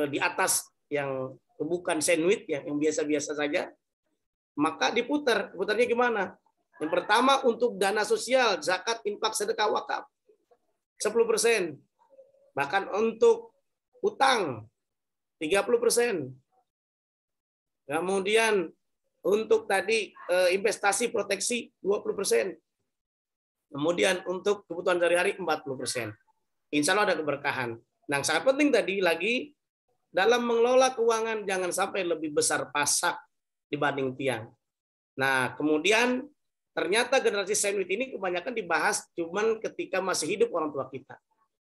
di atas yang bukan sandwich yang biasa-biasa saja, maka diputar. Putarnya gimana? Yang pertama untuk dana sosial, zakat, infak, sedekah, wakaf 10%. Bahkan untuk utang 30%. Kemudian untuk tadi investasi proteksi 20%. Kemudian untuk kebutuhan sehari-hari 40%. Insya Allah ada keberkahan. Nah, sangat penting tadi lagi dalam mengelola keuangan jangan sampai lebih besar pasak dibanding tiang. Nah, kemudian ternyata generasi sandwich ini kebanyakan dibahas cuman ketika masih hidup orang tua kita.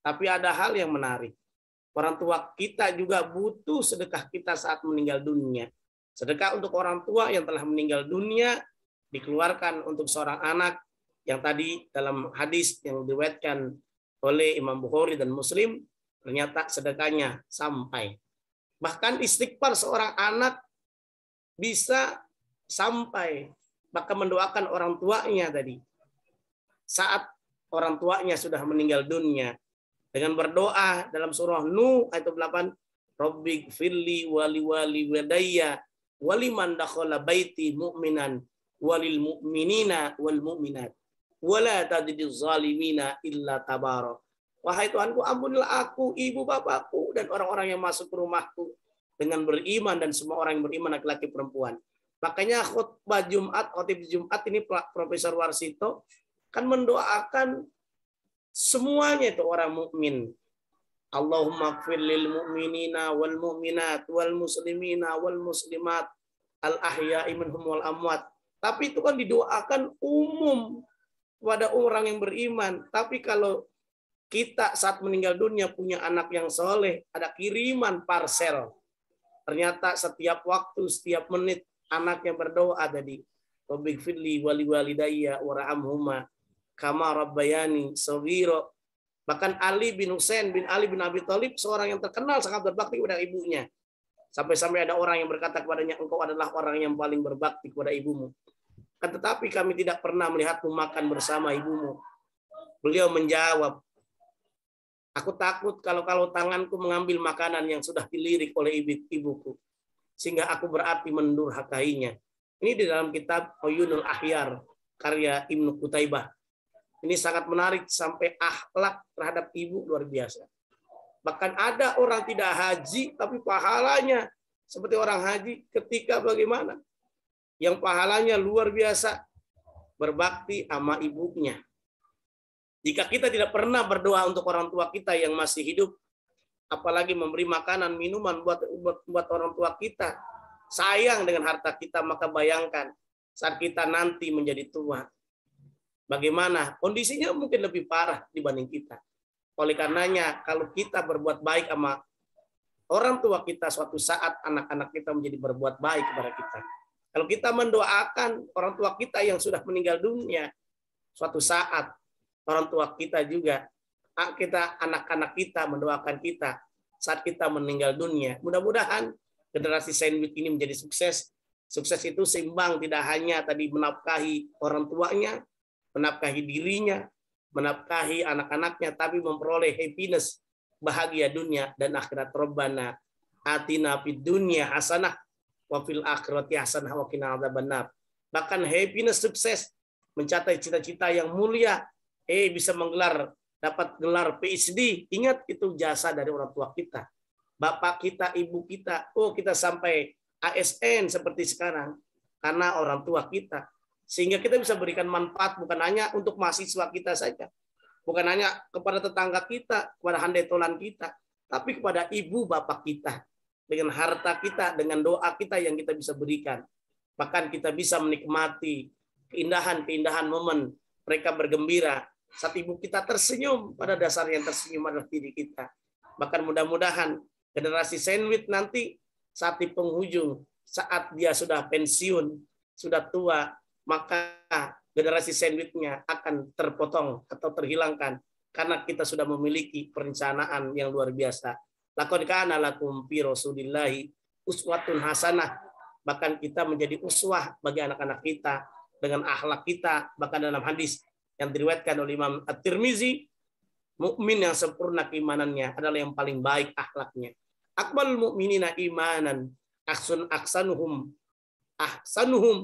Tapi ada hal yang menarik. Orang tua kita juga butuh sedekah kita saat meninggal dunia. Sedekah untuk orang tua yang telah meninggal dunia dikeluarkan untuk seorang anak yang tadi dalam hadis yang diriwayatkan oleh Imam Bukhari dan Muslim, ternyata sedekahnya sampai. Bahkan istighfar seorang anak bisa sampai, bahkan mendoakan orang tuanya tadi. Saat orang tuanya sudah meninggal dunia, dengan berdoa dalam surah Nuh ayat 8, Rabbi gfirli wali wadayya waliman dakhala baiti mu'minan walil mu'minina wal mu'minat wala tadzidiz zalimina illa tabara. Wahai Tuhanku, ampunilah aku, ibu bapakku, dan orang-orang yang masuk ke rumahku dengan beriman, dan semua orang yang beriman laki-laki perempuan. Makanya khutbah Jumat, khotib Jumat ini Profesor Warsito kan mendoakan semuanya itu orang mukmin. Allahumma gfir lil mu'minina wal mu'minat wal muslimina wal muslimat al ahya'i minhum wal amwat. Tapi itu kan didoakan umum pada orang yang beriman. Tapi kalau kita saat meninggal dunia punya anak yang soleh, ada kiriman parsel. Ternyata setiap waktu, setiap menit anak yang berdoa tadi, Rabbi gfirli wali walidayya warhamhuma kama rabbayani shaghira. Bahkan Ali bin Husain bin Ali bin Abi Thalib, seorang yang terkenal sangat berbakti kepada ibunya. Sampai-sampai ada orang yang berkata kepadanya, engkau adalah orang yang paling berbakti kepada ibumu. Kan tetapi kami tidak pernah melihatmu makan bersama ibumu. Beliau menjawab, aku takut kalau tanganku mengambil makanan yang sudah dilirik oleh ibuku, sehingga aku berarti mendurhakainya. Ini di dalam kitab Uyunul Ahyar, karya Ibnu Qutaibah. Ini sangat menarik, sampai akhlak terhadap ibu luar biasa. Bahkan ada orang tidak haji, tapi pahalanya seperti orang haji ketika bagaimana? Yang pahalanya luar biasa, berbakti sama ibunya. Jika kita tidak pernah berdoa untuk orang tua kita yang masih hidup, apalagi memberi makanan, minuman buat orang tua kita, sayang dengan harta kita, maka bayangkan saat kita nanti menjadi tua, bagaimana kondisinya mungkin lebih parah dibanding kita. Oleh karenanya, kalau kita berbuat baik sama orang tua kita, suatu saat anak-anak kita menjadi berbuat baik kepada kita. Kalau kita mendoakan orang tua kita yang sudah meninggal dunia, suatu saat orang tua kita juga, anak-anak kita mendoakan kita saat kita meninggal dunia. Mudah-mudahan generasi sandwich ini menjadi sukses Sukses itu seimbang, tidak hanya tadi menafkahi orang tuanya, menafkahi dirinya, menafkahi anak-anaknya, tapi memperoleh happiness, bahagia dunia dan akhirat. Rabbana atina fid dunya hasanah wa fil akhirati hasanah wa qina adzabannar. Bahkan happiness, sukses, mencapai cita-cita yang mulia, bisa dapat gelar PhD. Ingat, itu jasa dari orang tua kita, bapak kita, ibu kita. Kita sampai ASN seperti sekarang karena orang tua kita. Sehingga kita bisa berikan manfaat bukan hanya untuk mahasiswa kita saja, bukan hanya kepada tetangga kita, kepada handetolan kita, tapi kepada ibu bapak kita. Dengan harta kita, dengan doa kita yang kita bisa berikan. Bahkan kita bisa menikmati keindahan-keindahan momen mereka bergembira saat ibu kita tersenyum. Pada dasarnya yang tersenyum adalah diri kita. Bahkan mudah-mudahan generasi sandwich nanti saat di penghujung, saat dia sudah pensiun, sudah tua, maka generasi sandwichnya akan terpotong atau terhilangkan karena kita sudah memiliki perencanaan yang luar biasa. Laqad kana lakum fi Rasulillahi uswatun hasanah. Bahkan kita menjadi uswah bagi anak-anak kita dengan akhlak kita. Bahkan dalam hadis yang diriwayatkan oleh Imam At-Tirmizi, mukmin yang sempurna keimanannya adalah yang paling baik akhlaknya. Akmal mu'minina imanan ahsanuhum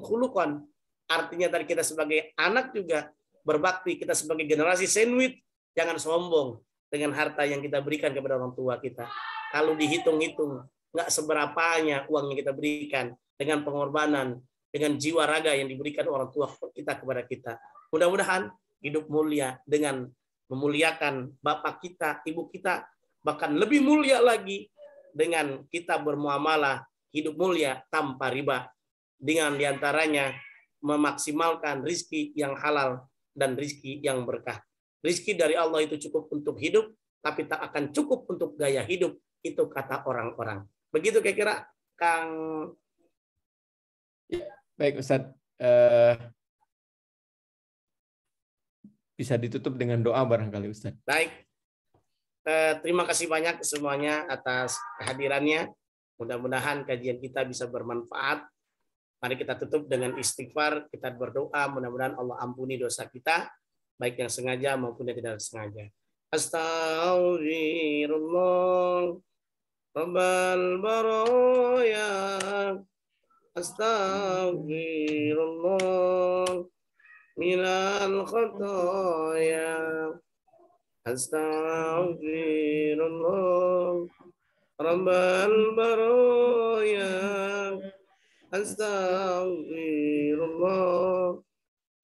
khuluqan. Artinya tadi kita sebagai anak juga berbakti, kita sebagai generasi sandwich jangan sombong dengan harta yang kita berikan kepada orang tua kita. Kalau dihitung-hitung nggak seberapanya uang yang kita berikan dengan pengorbanan, dengan jiwa raga yang diberikan orang tua kita kepada kita. Mudah-mudahan hidup mulia dengan memuliakan bapak kita, ibu kita, bahkan lebih mulia lagi dengan kita bermuamalah hidup mulia tanpa riba, dengan diantaranya memaksimalkan rizki yang halal dan rizki yang berkah. Rizki dari Allah itu cukup untuk hidup, tapi tak akan cukup untuk gaya hidup, itu kata orang-orang. Begitu kira-kira, Kang. Baik Ustadz, bisa ditutup dengan doa barangkali Ustadz. Baik. Terima kasih banyak semuanya atas kehadirannya. Mudah-mudahan kajian kita bisa bermanfaat. Mari kita tutup dengan istighfar, kita berdoa, mudah-mudahan Allah ampuni dosa kita, baik yang sengaja maupun yang tidak sengaja. Astaghfirullah Rabbal baraya. Astaghfirullah minal khataya. Astaghfirullah Rabbal baraya. Astaghfirullah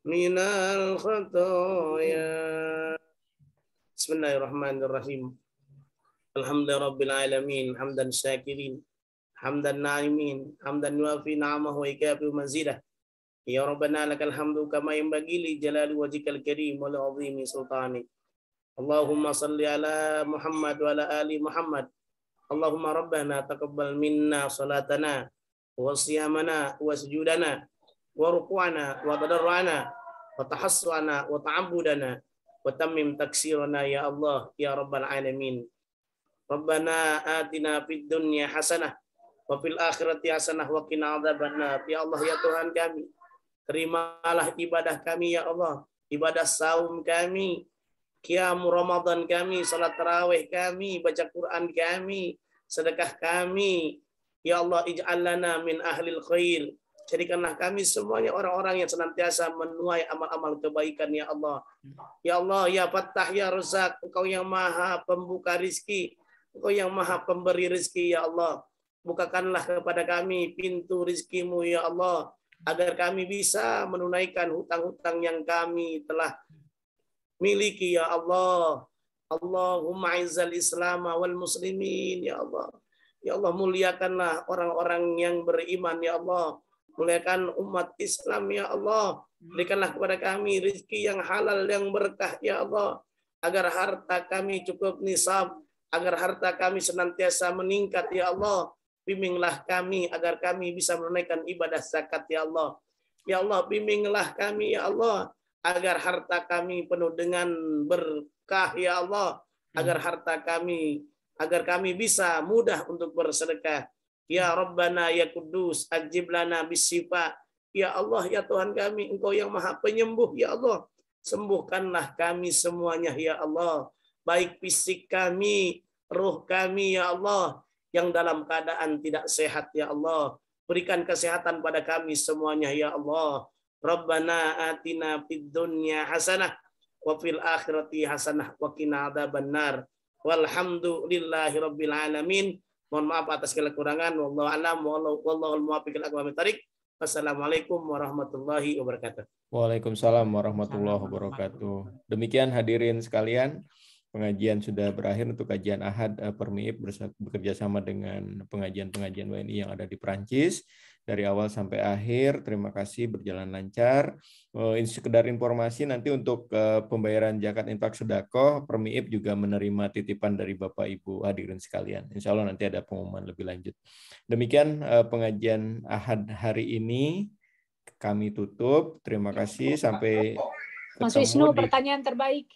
minal khataya. Bismillahirrahmanirrahim. Alhamdulillahirabbil alamin, hamdan syakirin, hamdan na'imin, hamdan yuafi na'amahu wa ikafi mazidah. Ya Rabbana lakal hamdu kama yanbaghi li jalali wajhikal karim wa li 'azimi sultanik. Allahumma salli ala Muhammad wa ala ali Muhammad. Allahumma rabbana taqabbal minna salatana wa siyamana wa sujudana wa ruku'ana wa tadarru'ana wa tahassana wa ta'abbudana wa tammim taksirana ya Allah ya rabbal alamin. Rabbana atina fid dunya hasanah wa fil akhirati hasanah wa qina adzabannar. Ya Allah ya Tuhan kami, terimalah ibadah kami ya Allah, ibadah saum kami, qiyam Ramadan kami, salat tarawih kami, baca Quran kami, sedekah kami. Ya Allah, ij'al lana min ahlil khair. Jadikanlah kami semuanya orang-orang yang senantiasa menuai amal-amal kebaikan ya Allah. Ya Allah, ya Fattah, ya Razak, Engkau yang maha pembuka rizki, Engkau yang maha pemberi rizki ya Allah. Bukakanlah kepada kami pintu rizkimu ya Allah, agar kami bisa menunaikan hutang-hutang yang kami telah miliki ya Allah. Allahumma izzal Islam wal muslimin ya Allah. Ya Allah, muliakanlah orang-orang yang beriman ya Allah. Muliakan umat Islam ya Allah. Berikanlah kepada kami rezeki yang halal yang berkah ya Allah. Agar harta kami cukup nisab, agar harta kami senantiasa meningkat ya Allah. Bimbinglah kami agar kami bisa menunaikan ibadah zakat ya Allah. Ya Allah, bimbinglah kami ya Allah agar harta kami penuh dengan berkah ya Allah. Agar harta kami, agar kami bisa mudah untuk bersedekah. Ya Rabbana ya Kudus, ajib lana bisifa. Ya Allah, ya Tuhan kami, Engkau yang Maha Penyembuh, ya Allah. Sembuhkanlah kami semuanya, ya Allah. Baik fisik kami, ruh kami, ya Allah, yang dalam keadaan tidak sehat, ya Allah. Berikan kesehatan pada kami semuanya, ya Allah. Rabbana atina fid dunya hasanah wa fil akhirati hasanah wa qina adzabannar. Walhamdulillahi rabbil alamin. Mohon maaf atas segala kekurangan. Wallahu a'lam wallahul muwaffiq ila aqwamit thoriq. Wassalamualaikum warahmatullahi wabarakatuh. Waalaikumsalam warahmatullahi wabarakatuh. Demikian hadirin sekalian, pengajian sudah berakhir untuk kajian Ahad Permiip bekerja sama dengan pengajian-pengajian WNI yang ada di Perancis. Dari awal sampai akhir, terima kasih, berjalan lancar. Sekedar informasi, nanti untuk pembayaran zakat infak sedekah, Permiip juga menerima titipan dari Bapak Ibu hadirin sekalian. Insya Allah nanti ada pengumuman lebih lanjut. Demikian pengajian Ahad hari ini. Kami tutup. Terima kasih. Sampai Mas ketemu Wisnu, di... pertanyaan terbaik.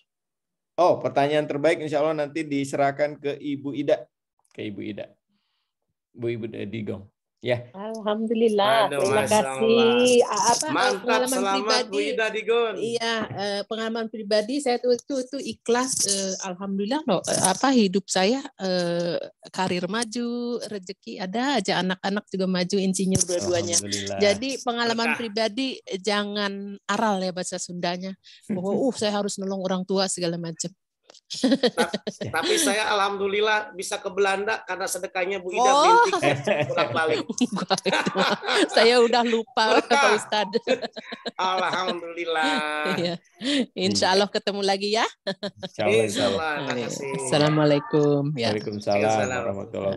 Oh, pertanyaan terbaik insya Allah nanti diserahkan ke Ibu Ida. Ke Ibu Ida. Ibu Digong. Ya. Alhamdulillah. Aduh, Terima Masya kasih. Mantap, Pengalaman selamat Bu pribadi. Ida Digun. Iya, pengalaman pribadi saya tuh ikhlas. Alhamdulillah loh. Hidup saya karir maju, rezeki ada aja, anak-anak juga maju, insinyur dua-duanya. Alhamdulillah. Jadi pengalaman Berkah. pribadi jangan aral ya bahasa Sundanya. Bahwa saya harus nolong orang tua segala macam. Tapi saya alhamdulillah bisa ke Belanda karena sedekahnya Bu Ida beli tiket bolak-balik. Saya udah lupa Berkah. Pak Ustadz. Alhamdulillah. Ya. Insya Allah ketemu lagi ya. Insya Allah. Terima kasih. Assalamualaikum. Ya. Waalaikumsalam warahmatullahi wabarakatuh.